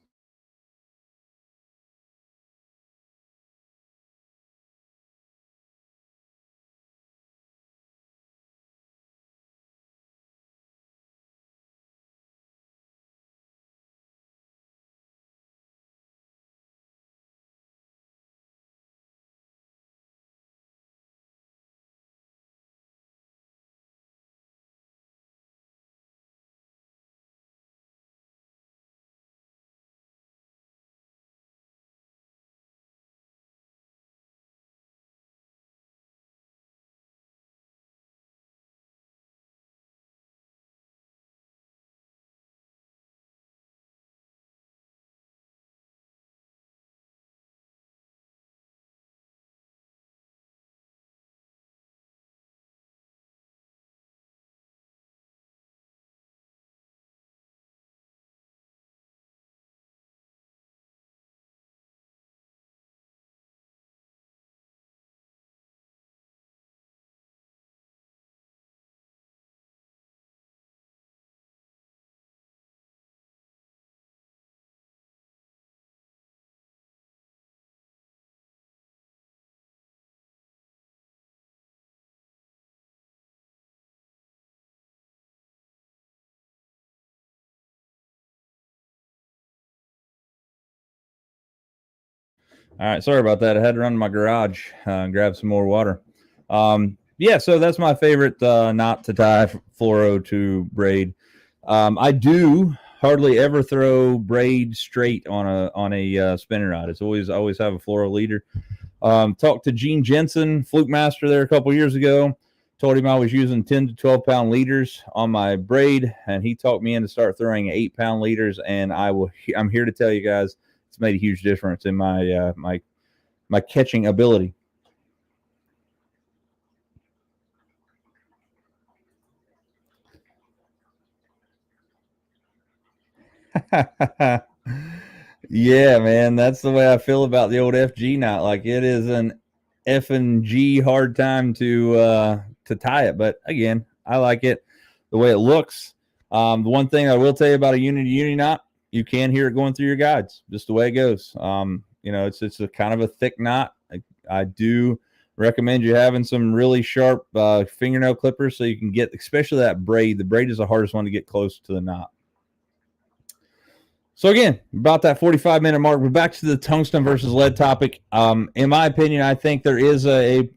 All right, sorry about that. I had to run to my garage and grab some more water. Yeah, so that's my favorite knot to tie fluoro to braid. I do hardly ever throw braid straight on a spinning rod. It's always have a fluoro leader. Talked to Gene Jensen, Fluke Master, there a couple years ago. Told him I was using 10 to 12 pound leaders on my braid, and he talked me into start throwing 8-pound leaders. And I'm here to tell you guys, it's made a huge difference in my my catching ability. Yeah, man, that's the way I feel about the old FG knot. Like it is an F and G hard time to tie it, but again, I like it the way it looks. The one thing I will tell you about a unity knot, you can hear it going through your guides, just the way it goes. It's a kind of a thick knot. I do recommend you having some really sharp fingernail clippers so you can get, especially that braid. The braid is the hardest one to get close to the knot. So again, about that 45-minute mark, we're back to the tungsten versus lead topic. In my opinion, I think there is a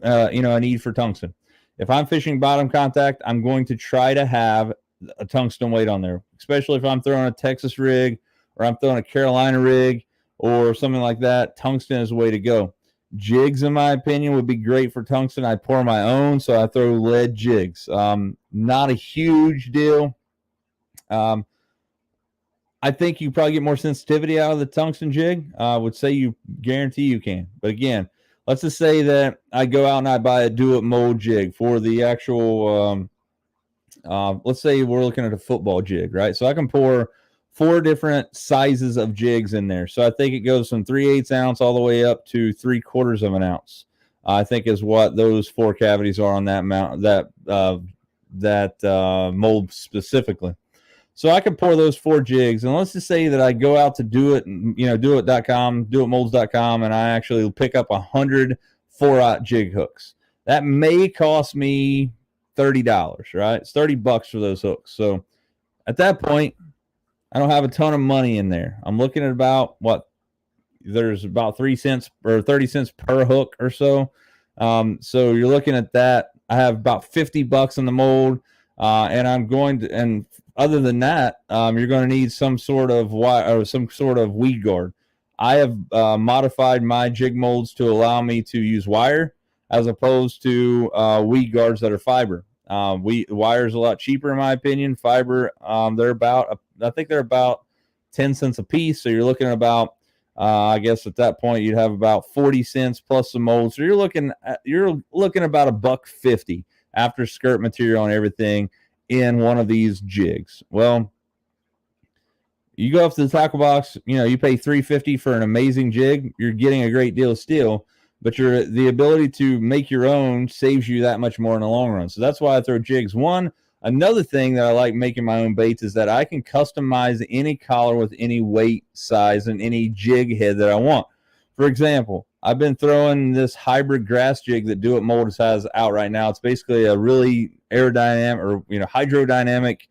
need for tungsten. If I'm fishing bottom contact, I'm going to try to have a tungsten weight on there, especially if I'm throwing a Texas rig or I'm throwing a Carolina rig or something like that. Tungsten is the way to go. Jigs, in my opinion, would be great for tungsten. I pour my own, so I throw lead jigs. Not a huge deal. I think you probably get more sensitivity out of the tungsten jig. I would say you guarantee you can. But again, let's just say that I go out and I buy a do-it mold jig for the actual, let's say we're looking at a football jig, right? So I can pour 4 different sizes of jigs in there. So I think it goes from 3/8 ounce all the way up to 3/4 of an ounce. I think is what those 4 cavities are on that mold specifically. So I can pour those 4 jigs, and let's just say that I go out to do it, do-it.com, do-it-molds.com, and I actually pick up 100 4/0 jig hooks. That may cost me $30, right? It's $30 for those hooks. So at that point, I don't have a ton of money in there. I'm looking at about there's about 3 cents or 30 cents per hook or so. So you're looking at that. I have about $50 in the mold, and I'm going to, and other than that, you're going to need some sort of weed guard. I have modified my jig molds to allow me to use wire as opposed to weed guards that are fiber. Wire is a lot cheaper in my opinion. Fiber, I think they're about 10 cents a piece. So you're looking at about, I guess at that point you'd have about 40 cents plus the mold. So you're looking about $1.50 after skirt material and everything in one of these jigs. Well, you go up to the tackle box, you pay $3.50 for an amazing jig. You're getting a great deal of steel, but the ability to make your own saves you that much more in the long run. So that's why I throw jigs. Another thing that I like making my own baits is that I can customize any collar with any weight, size, and any jig head that I want. For example, I've been throwing this hybrid grass jig that Do It Mold has out right now. It's basically a really aerodynamic or hydrodynamic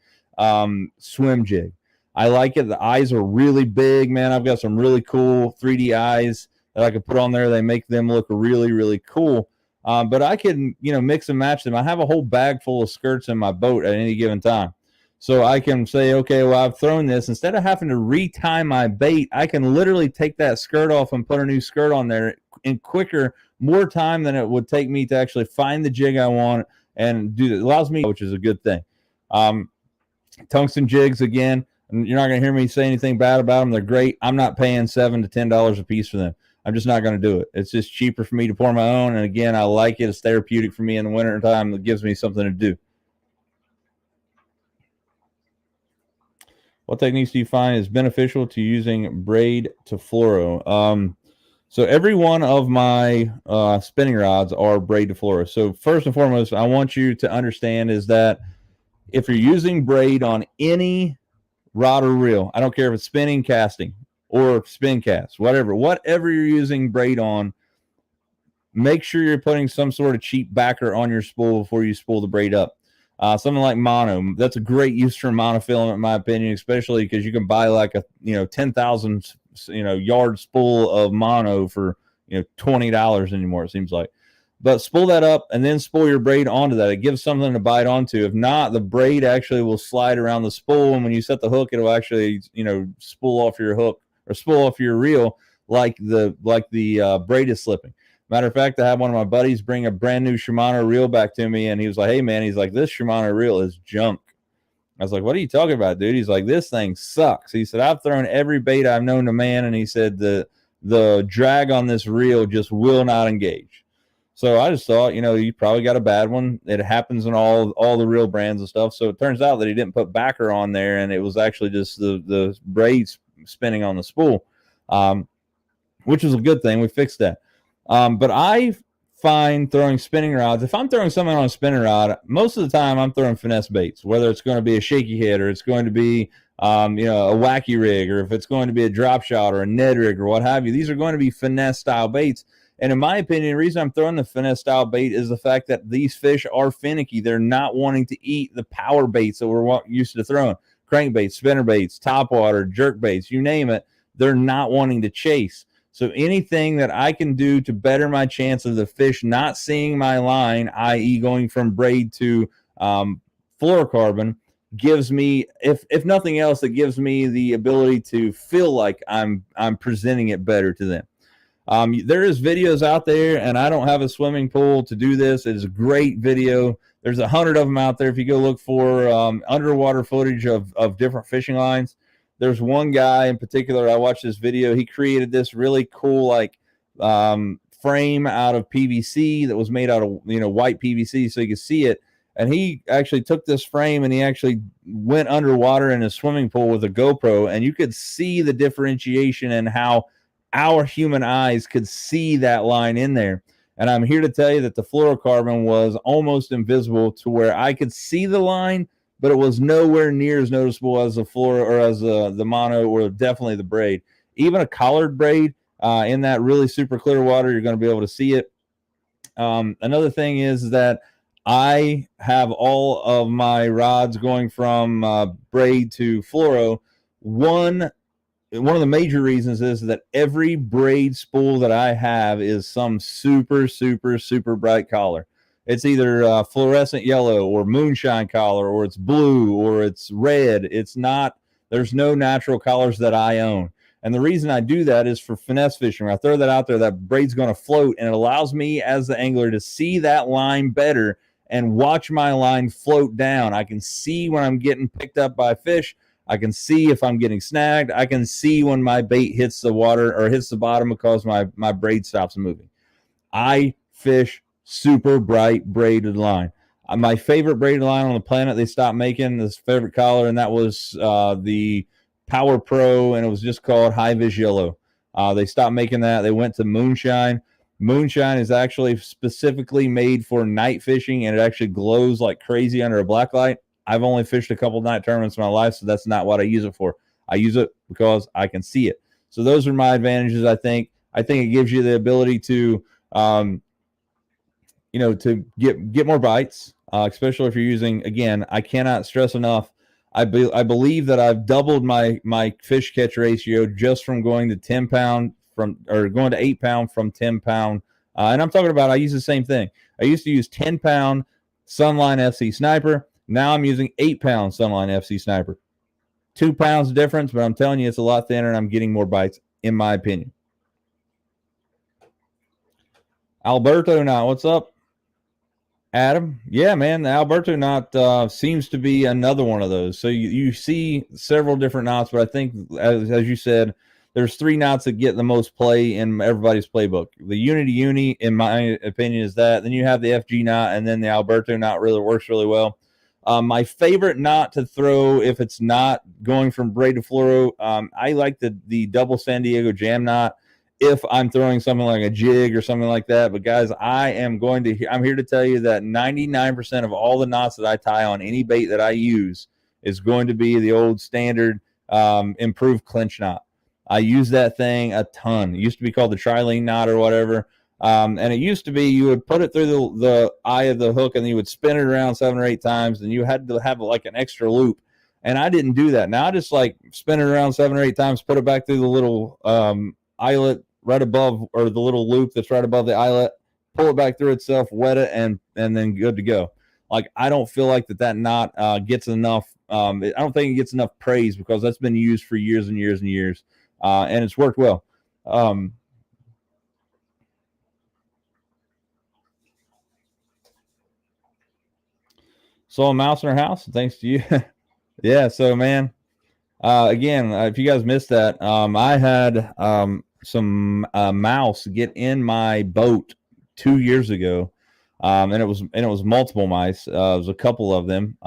swim jig. I like it. The eyes are really big, man. I've got some really cool 3D eyes that I could put on there. They make them look really, really cool. But I can, mix and match them. I have a whole bag full of skirts in my boat at any given time. So I can say, okay, well, I've thrown this. Instead of having to retie my bait, I can literally take that skirt off and put a new skirt on there in more time than it would take me to actually find the jig I want and do that. It allows me, which is a good thing. Tungsten jigs, again, you're not going to hear me say anything bad about them. They're great. I'm not paying $7 to $10 a piece for them. I'm just not going to do it. It's just cheaper for me to pour my own. And again, I like it. It's therapeutic for me in the winter time. It gives me something to do. What techniques do you find is beneficial to using braid to fluoro? So every one of my spinning rods are braid to fluoro. So first and foremost, I want you to understand is that if you're using braid on any rod or reel, I don't care if it's spinning, casting, or spin cast, whatever you're using braid on, make sure you're putting some sort of cheap backer on your spool before you spool the braid up. Something like mono, that's a great use for monofilament in my opinion, especially because you can buy like a 10,000 yard spool of mono for $20 anymore, it seems like. But spool that up and then spool your braid onto that. It gives something to bite onto. If not, the braid actually will slide around the spool, and when you set the hook, it'll actually spool off your hook or spool off your reel like the braid is slipping. Matter of fact, I had one of my buddies bring a brand new Shimano reel back to me, and he was like, hey, man, he's like, this Shimano reel is junk. I was like, what are you talking about, dude? He's like, this thing sucks. He said, I've thrown every bait I've known to man, and he said the drag on this reel just will not engage. So I just thought, you probably got a bad one. It happens in all the real brands and stuff. So it turns out that he didn't put backer on there, and it was actually just the braids spinning on the spool, which was a good thing. We fixed that. But I find throwing spinning rods, if I'm throwing something on a spinning rod, most of the time I'm throwing finesse baits, whether it's going to be a shaky hit or it's going to be a wacky rig, or if it's going to be a drop shot or a Ned rig or what have you. These are going to be finesse style baits. And in my opinion, the reason I'm throwing the finesse style bait is the fact that these fish are finicky. They're not wanting to eat the power baits that we're used to throwing. Crankbaits, spinner baits, topwater, jerk baits, you name it. They're not wanting to chase. So anything that I can do to better my chance of the fish not seeing my line, i.e. going from braid to fluorocarbon, gives me, if nothing else, it gives me the ability to feel like I'm presenting it better to them. There is videos out there, and I don't have a swimming pool to do this. It is a great video. There's 100 of them out there. If you go look for underwater footage of different fishing lines, there's one guy in particular. I watched this video. He created this really cool frame out of PVC that was made out of white PVC, so you could see it. And he actually took this frame and he actually went underwater in a swimming pool with a GoPro, and you could see the differentiation and how our human eyes could see that line in there. And I'm here to tell you that the fluorocarbon was almost invisible, to where I could see the line, but it was nowhere near as noticeable as the fluoro or as the mono, or definitely the braid. Even a collared braid in that really super clear water, you're going to be able to see it. Another thing is that I have all of my rods going from braid to fluoro. One of the major reasons is that every braid spool that I have is some super, super, super bright color. It's either fluorescent yellow or moonshine color, or it's blue, or it's red. It's not, there's no natural colors that I own. And the reason I do that is for finesse fishing. When I throw that out there, that braid's going to float, and it allows me as the angler to see that line better and watch my line float down. I can see when I'm getting picked up by fish. I can see if I'm getting snagged. I can see when my bait hits the water or hits the bottom because my braid stops moving. I fish super bright braided line. My favorite braided line on the planet, they stopped making this favorite color, and that was the Power Pro, and it was just called High Vis Yellow. They stopped making that. They went to Moonshine. Moonshine is actually specifically made for night fishing, and it actually glows like crazy under a black light. I've only fished a couple night tournaments in my life, so that's not what I use it for. I use it because I can see it. So those are my advantages, I think. I think it gives you the ability to, to get more bites, especially if you're using, again, I cannot stress enough, I believe that I've doubled my fish catch ratio just from going to 10 pound going to 8 pound from 10 pound. And I'm talking about, I use the same thing. I used to use 10 pound Sunline FC Sniper. Now I'm using 8 pound Sunline FC Sniper. 2 pounds difference, but I'm telling you, it's a lot thinner, and I'm getting more bites, in my opinion. Alberto Knot, what's up? Adam? Yeah, man, the Alberto Knot seems to be another one of those. So you see several different knots, but I think, as you said, there's 3 knots that get the most play in everybody's playbook. The Unity Uni, in my opinion, is that. Then you have the FG knot, and then the Alberto knot really works really well. My favorite knot to throw, if it's not going from braid to fluoro, I like the double San Diego jam knot if I'm throwing something like a jig or something like that. But guys, I'm here to tell you that 99% of all the knots that I tie on any bait that I use is going to be the old standard improved clinch knot. I use that thing a ton. It used to be called the trilene knot or whatever. And it used to be you would put it through the eye of the hook, and then you would spin it around 7 or 8 times, and you had to have like an extra loop. And I didn't do that. Now I just like spin it around 7 or 8 times, put it back through the little eyelet right above, or the little loop that's right above the eyelet, pull it back through itself, wet it, and then good to go. Like, I don't feel like that knot gets enough. I don't think it gets enough praise, because that's been used for years and years and years, and it's worked well. Saw a mouse in our house, thanks to you. Yeah, so man, again, if you guys missed that, I had some mouse get in my boat 2 years ago, and it was multiple mice. It was a couple of them,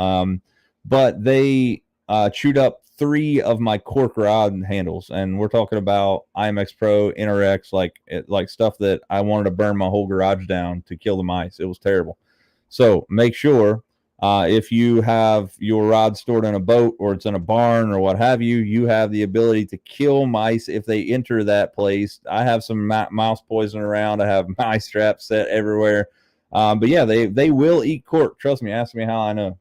but they chewed up 3 of my cork rod handles, and we're talking about IMX Pro, NRX, like stuff that I wanted to burn my whole garage down to kill the mice. It was terrible. So make sure if you have your rod stored in a boat or it's in a barn or what have you, you have the ability to kill mice if they enter that place. I have some mouse poison around. I have mice traps set everywhere. But yeah, they will eat cork. Trust me. Ask me how I know.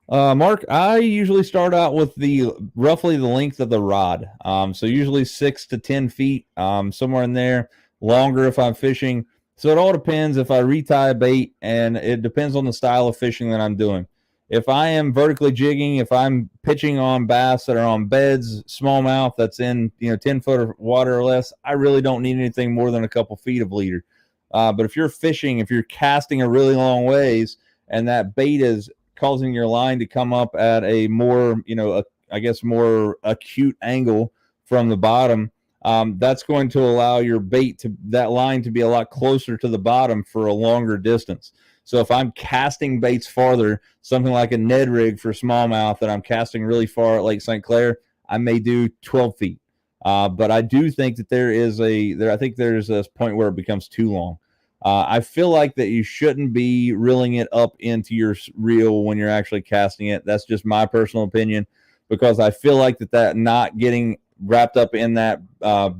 Mark, I usually start out with roughly the length of the rod. So usually 6 to 10 feet, somewhere in there. Longer if I'm fishing. So it all depends if I retie a bait, and it depends on the style of fishing that I'm doing. If I am vertically jigging, if I'm pitching on bass that are on beds, smallmouth that's in 10 foot of water or less, I really don't need anything more than a couple feet of leader. But if you're fishing, if you're casting a really long ways, and that bait is causing your line to come up at a more, more acute angle from the bottom, that's going to allow your that line to be a lot closer to the bottom for a longer distance. So if I'm casting baits farther, something like a Ned rig for smallmouth that I'm casting really far at Lake St. Clair, I may do 12 feet. But I do think that there's a point where it becomes too long. I feel like that you shouldn't be reeling it up into your reel when you're actually casting it. That's just my personal opinion, because I feel like that not getting wrapped up in that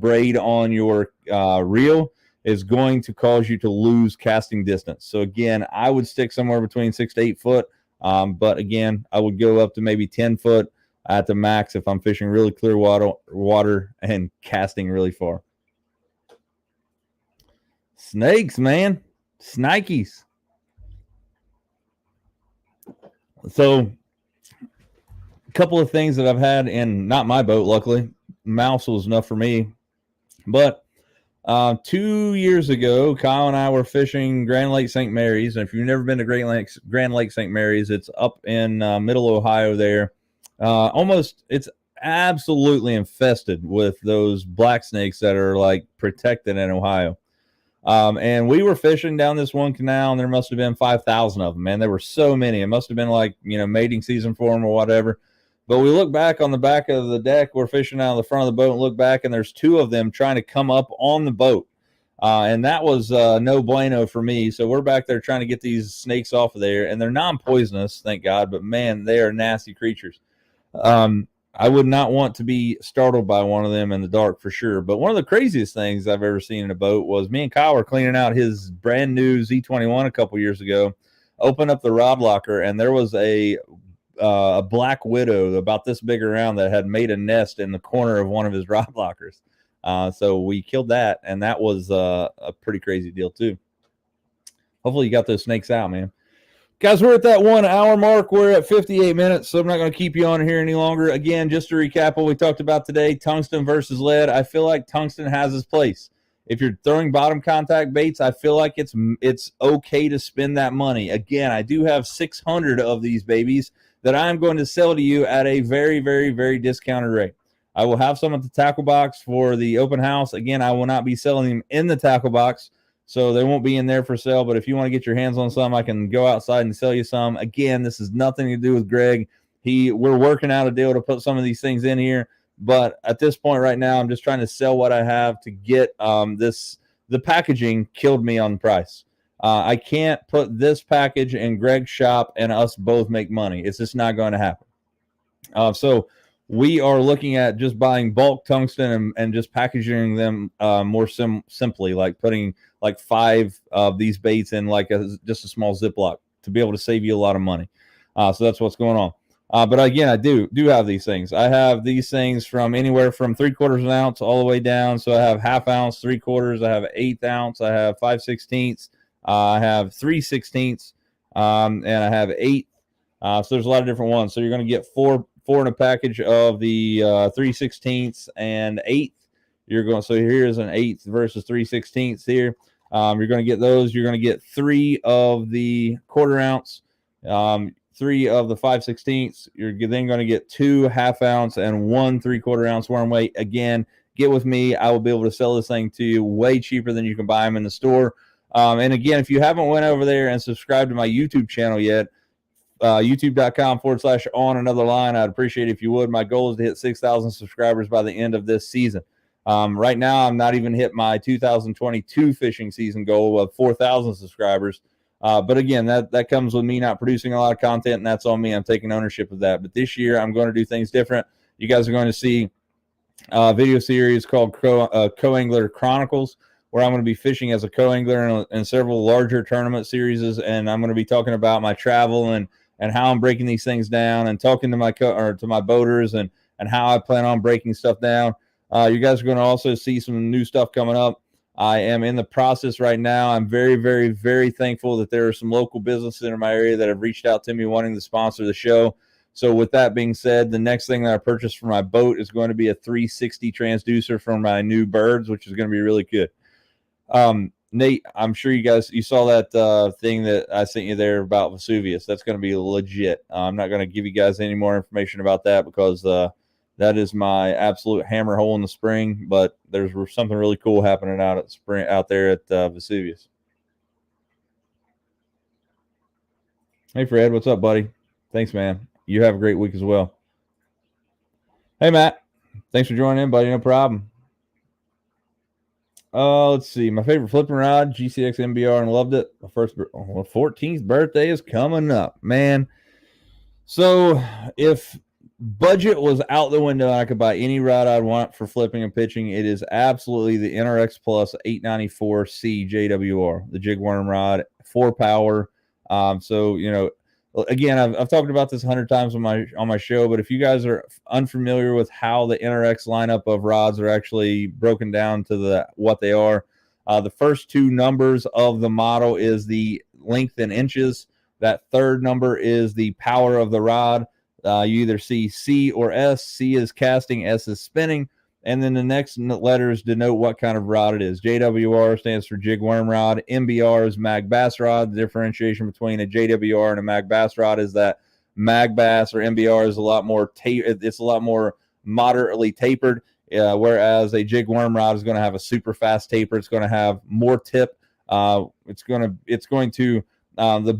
braid on your reel is going to cause you to lose casting distance. So again, I would stick somewhere between 6 to 8 foot. But again, I would go up to maybe 10 foot at the max if I'm fishing really clear water and casting really far. Snakes, man. Snikies. So a couple of things that I've had in, not my boat, luckily. Mouse was enough for me. But 2 years ago, Kyle and I were fishing Grand Lake St. Mary's. And if you've never been to Grand Lake St. Mary's, it's up in middle Ohio there. It's absolutely infested with those black snakes that are like protected in Ohio. And we were fishing down this one canal, and there must have been 5,000 of them, man. There were so many. It must have been like, mating season for them or whatever. But we look back on the back of the deck. We're fishing out of the front of the boat and look back, and there's 2 of them trying to come up on the boat. And that was no bueno for me. So we're back there trying to get these snakes off of there, and they're non-poisonous, thank God. But, man, they are nasty creatures. I would not want to be startled by one of them in the dark for sure. But one of the craziest things I've ever seen in a boat was me and Kyle were cleaning out his brand new Z21 a couple years ago, opened up the rod locker, and there was a black widow about this big around that had made a nest in the corner of one of his rod lockers. So we killed that, and that was a pretty crazy deal too. Hopefully you got those snakes out, man. Guys, we're at that 1 hour mark. We're at 58 minutes, so I'm not going to keep you on here any longer. Again, just to recap what we talked about today, tungsten versus lead. I feel like tungsten has its place. If you're throwing bottom contact baits, I feel like it's okay to spend that money. Again, I do have 600 of these babies that I'm going to sell to you at a very, very, very discounted rate. I will have some at the tackle box for the open house. Again, I will not be selling them in the tackle box, so they won't be in there for sale. But if you want to get your hands on some, I can go outside and sell you some. Again, this has nothing to do with Greg. We're working out a deal to put some of these things in here. But at this point right now, I'm just trying to sell what I have to get the packaging killed me on the price. I can't put this package in Greg's shop and us both make money. It's just not going to happen. So we are looking at just buying bulk tungsten and just packaging them more simply, like putting like 5 of these baits in like just a small Ziploc to be able to save you a lot of money. So that's what's going on. But again, I do have these things. I have these things from anywhere from 3/4 ounce all the way down. So I have 1/2 ounce, 3/4, I have 1/8 ounce, I have 5/16, I have 3/16, and I have 8. So there's a lot of different ones. So you're going to get four in a package of the 3/16 and 8. So here's an 8 versus 3/16 here. You're going to get those. You're going to get 3 of the 1/4 ounce. 3 of the 5/16. You're then going to get 2 1/2 ounce and 1 3/4 ounce worm weight. Again, get with me. I will be able to sell this thing to you way cheaper than you can buy them in the store. And again, if you haven't went over there and subscribed to my YouTube channel yet, youtube.com/OnAnotherLine. I'd appreciate it if you would. My goal is to hit 6,000 subscribers by the end of this season. Right now, I'm not even hit my 2022 fishing season goal of 4,000 subscribers. But again, that comes with me not producing a lot of content, and that's on me. I'm taking ownership of that. But this year, I'm going to do things different. You guys are going to see a video series called Co-Angler Chronicles, where I'm going to be fishing as a co-angler in several larger tournament series, and I'm going to be talking about my travel and how I'm breaking these things down, and talking to my boaters and how I plan on breaking stuff down. You guys are going to also see some new stuff coming up. I am in the process right now. I'm very, very, very thankful that there are some local businesses in my area that have reached out to me wanting to sponsor the show. So with that being said, the next thing that I purchased for my boat is going to be a 360 transducer for my new birds, which is going to be really good. Nate, I'm sure you saw that thing that I sent you there about Vesuvius. That's going to be legit. I'm not going to give you guys any more information about that because that is my absolute hammer hole in the spring. But there's something really cool happening out there at Vesuvius. Hey, Fred, what's up, buddy? Thanks, man. You have a great week as well. Hey, Matt. Thanks for joining in, buddy. No problem. Let's see. My favorite flipping rod, GCX MBR, and loved it. My 14th birthday is coming up, man. So if budget was out the window and I could buy any rod I'd want for flipping and pitching, it is absolutely the NRX Plus 894C JWR, the jig worm rod, 4-power. So, again, I've talked about this 100 times on my show, but if you guys are unfamiliar with how the NRX lineup of rods are actually broken down to what they are, the first two numbers of the model is the length in inches. That third number is the power of the rod. You either see C or S. C is casting, S is spinning, and then the next letters denote what kind of rod it is. JWR stands for jig worm rod. MBR is mag bass rod. The differentiation between a JWR and a mag bass rod is that mag bass or MBR is a lot more it's a lot more moderately tapered, whereas a jig worm rod is going to have a super fast taper. It's going to have more tip. The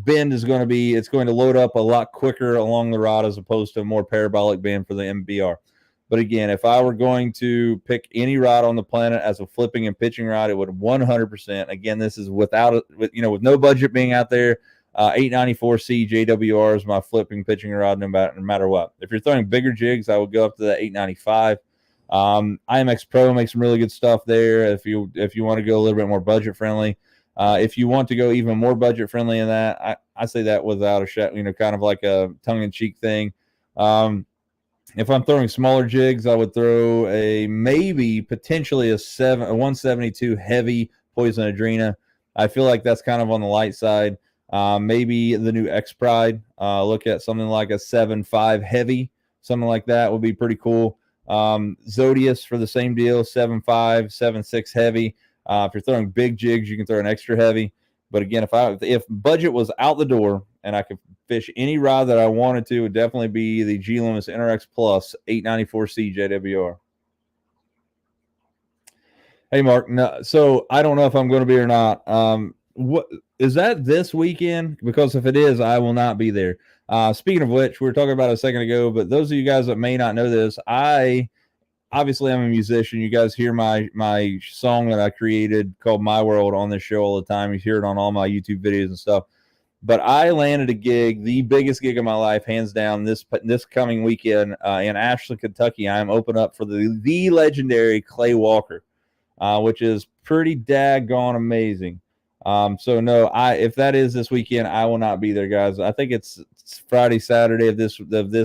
bend is going to load up a lot quicker along the rod as opposed to a more parabolic bend for the MBR. But again, if I were going to pick any rod on the planet as a flipping and pitching rod, it would 100%. Again, this is with no budget being out there. 894C JWR is my flipping pitching rod no matter what. If you're throwing bigger jigs, I would go up to the 895. IMX Pro makes some really good stuff there. If you want to go a little bit more budget friendly. If you want to go even more budget friendly in that, I say that without a shot, kind of like a tongue in cheek thing. If I'm throwing smaller jigs, I would throw potentially a 172 heavy Poison Adrena. I feel like that's kind of on the light side. Maybe the new X Pride. Look at something like a 7.5 heavy. Something like that would be pretty cool. Zodius for the same deal, 7.5, 7.6 heavy. If you're throwing big jigs, you can throw an extra heavy. But again, if budget was out the door and I could fish any rod that I wanted to, it would definitely be the G Loomis NRX Plus 894C JWR. Hey, Mark. No, so I don't know if I'm going to be or not. What is that this weekend? Because if it is, I will not be there. Speaking of which, we were talking about it a second ago, but those of you guys that may not know this, obviously, I'm a musician. You guys hear my song that I created called My World on this show all the time. You hear it on all my YouTube videos and stuff. But I landed a gig, the biggest gig of my life, hands down, this coming weekend in Ashland, Kentucky. I'm open up for the legendary Clay Walker, which is pretty daggone amazing. So no, if that is this weekend, I will not be there, guys. I think it's Friday, Saturday of this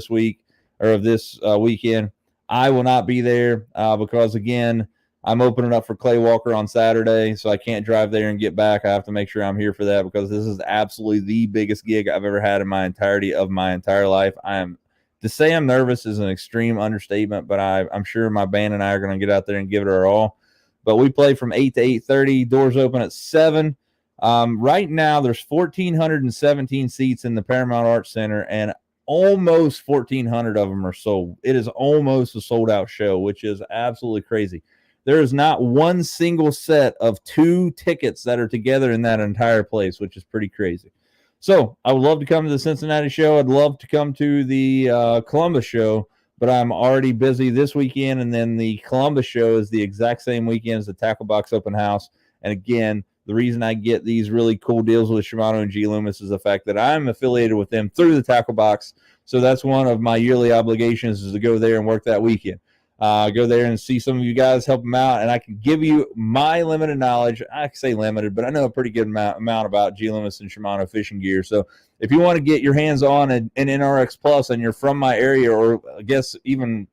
week or of this weekend. I will not be there because, again, I'm opening up for Clay Walker on Saturday, so I can't drive there and get back. I have to make sure I'm here for that because this is absolutely the biggest gig I've ever had in my entirety of my entire life. To say I'm nervous is an extreme understatement, but I'm sure my band and I are going to get out there and give it our all. But we play from 8 to 8:30. Doors open at 7. Right now, there's 1,417 seats in the Paramount Arts Center, and almost 1,400 of them are sold. It is almost a sold-out show, which is absolutely crazy. There is not one single set of 2 tickets that are together in that entire place, which is pretty crazy. So I would love to come to the Cincinnati show. I'd love to come to the Columbus show, but I'm already busy this weekend. And then the Columbus show is the exact same weekend as the Tackle Box Open House. And again, the reason I get these really cool deals with Shimano and G Loomis is the fact that I'm affiliated with them through the Tackle Box. So that's one of my yearly obligations, is to go there and work that weekend. Go there and see some of you guys, help them out, and I can give you my limited knowledge. I say limited, but I know a pretty good amount about G Loomis and Shimano fishing gear. So if you want to get your hands on an NRX Plus and you're from my area, or I guess even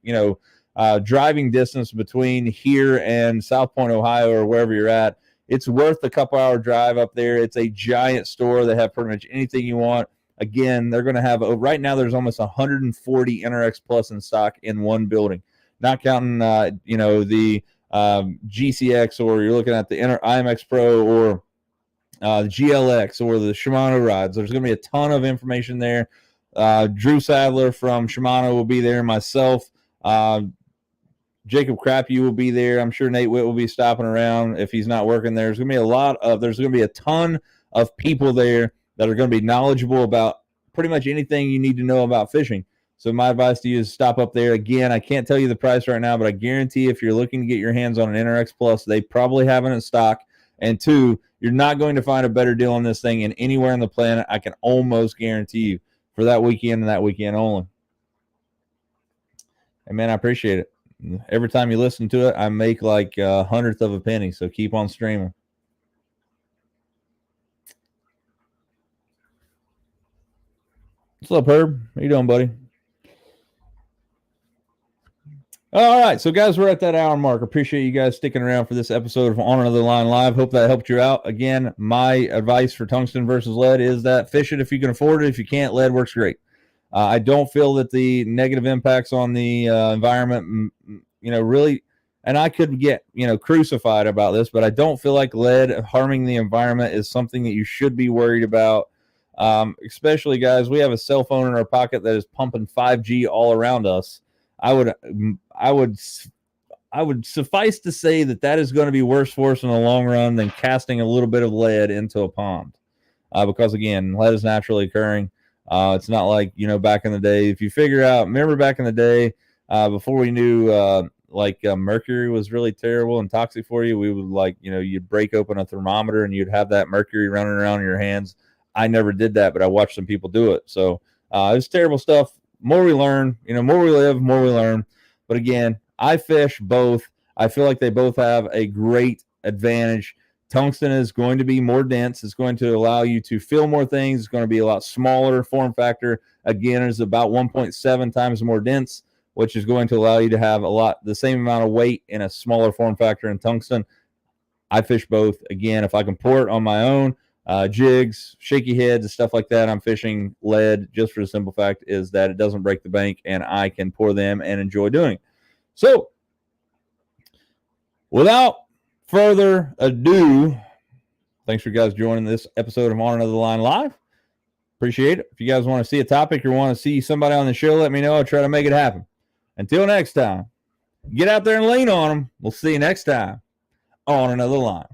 driving distance between here and South Point, Ohio, or wherever you're at, it's worth a couple-hour drive up there. It's a giant store. They have pretty much anything you want. Again, they're going to have, right now there's almost 140 NRX Plus in stock in one building, not counting the GCX, or you're looking at the IMX Pro, or the GLX, or the Shimano rods. There's going to be a ton of information there. Drew Sadler from Shimano will be there, myself. Jacob Crappy will be there. I'm sure Nate Witt will be stopping around if he's not working there. There's going to be a ton of people there that are going to be knowledgeable about pretty much anything you need to know about fishing. So my advice to you is stop up there. Again, I can't tell you the price right now, but I guarantee if you're looking to get your hands on an NRX Plus, they probably have it in stock. And 2, you're not going to find a better deal on this thing in anywhere on the planet. I can almost guarantee you, for that weekend and that weekend only. And man, I appreciate it. Every time you listen to it, I make like a 100th of a penny. So keep on streaming. What's up, Herb? How you doing, buddy? All right, so guys, we're at that hour mark. Appreciate you guys sticking around for this episode of On Another Line Live. Hope that helped you out. Again, my advice for tungsten versus lead is that fish it if you can afford it. If you can't, lead works great. I don't feel that the negative impacts on the environment, really, and I could get, crucified about this, but I don't feel like lead harming the environment is something that you should be worried about. Especially, guys, we have a cell phone in our pocket that is pumping 5G all around us. I would suffice to say that is going to be worse for us in the long run than casting a little bit of lead into a pond, because again, lead is naturally occurring. It's not like, back in the day. If you remember back in the day, before we knew mercury was really terrible and toxic for you, we would you'd break open a thermometer and you'd have that mercury running around in your hands. I never did that, but I watched some people do it. So it's terrible stuff. More we learn, more we live, more we learn. But again, I fish both. I feel like they both have a great advantage. Tungsten is going to be more dense. It's going to allow you to feel more things. It's going to be a lot smaller form factor. Again, it's about 1.7 times more dense, which is going to allow you to have the same amount of weight in a smaller form factor in tungsten. I fish both. Again, if I can pour it on my own, jigs, shaky heads, and stuff like that, I'm fishing lead just for the simple fact is that it doesn't break the bank and I can pour them and enjoy doing it. So, without further ado, thanks for you guys joining this episode of On Another Line Live. Appreciate it. If you guys want to see a topic or want to see somebody on the show, let me know. I'll try to make it happen. Until next time, get out there and lean on them. We'll see you next time on Another Line.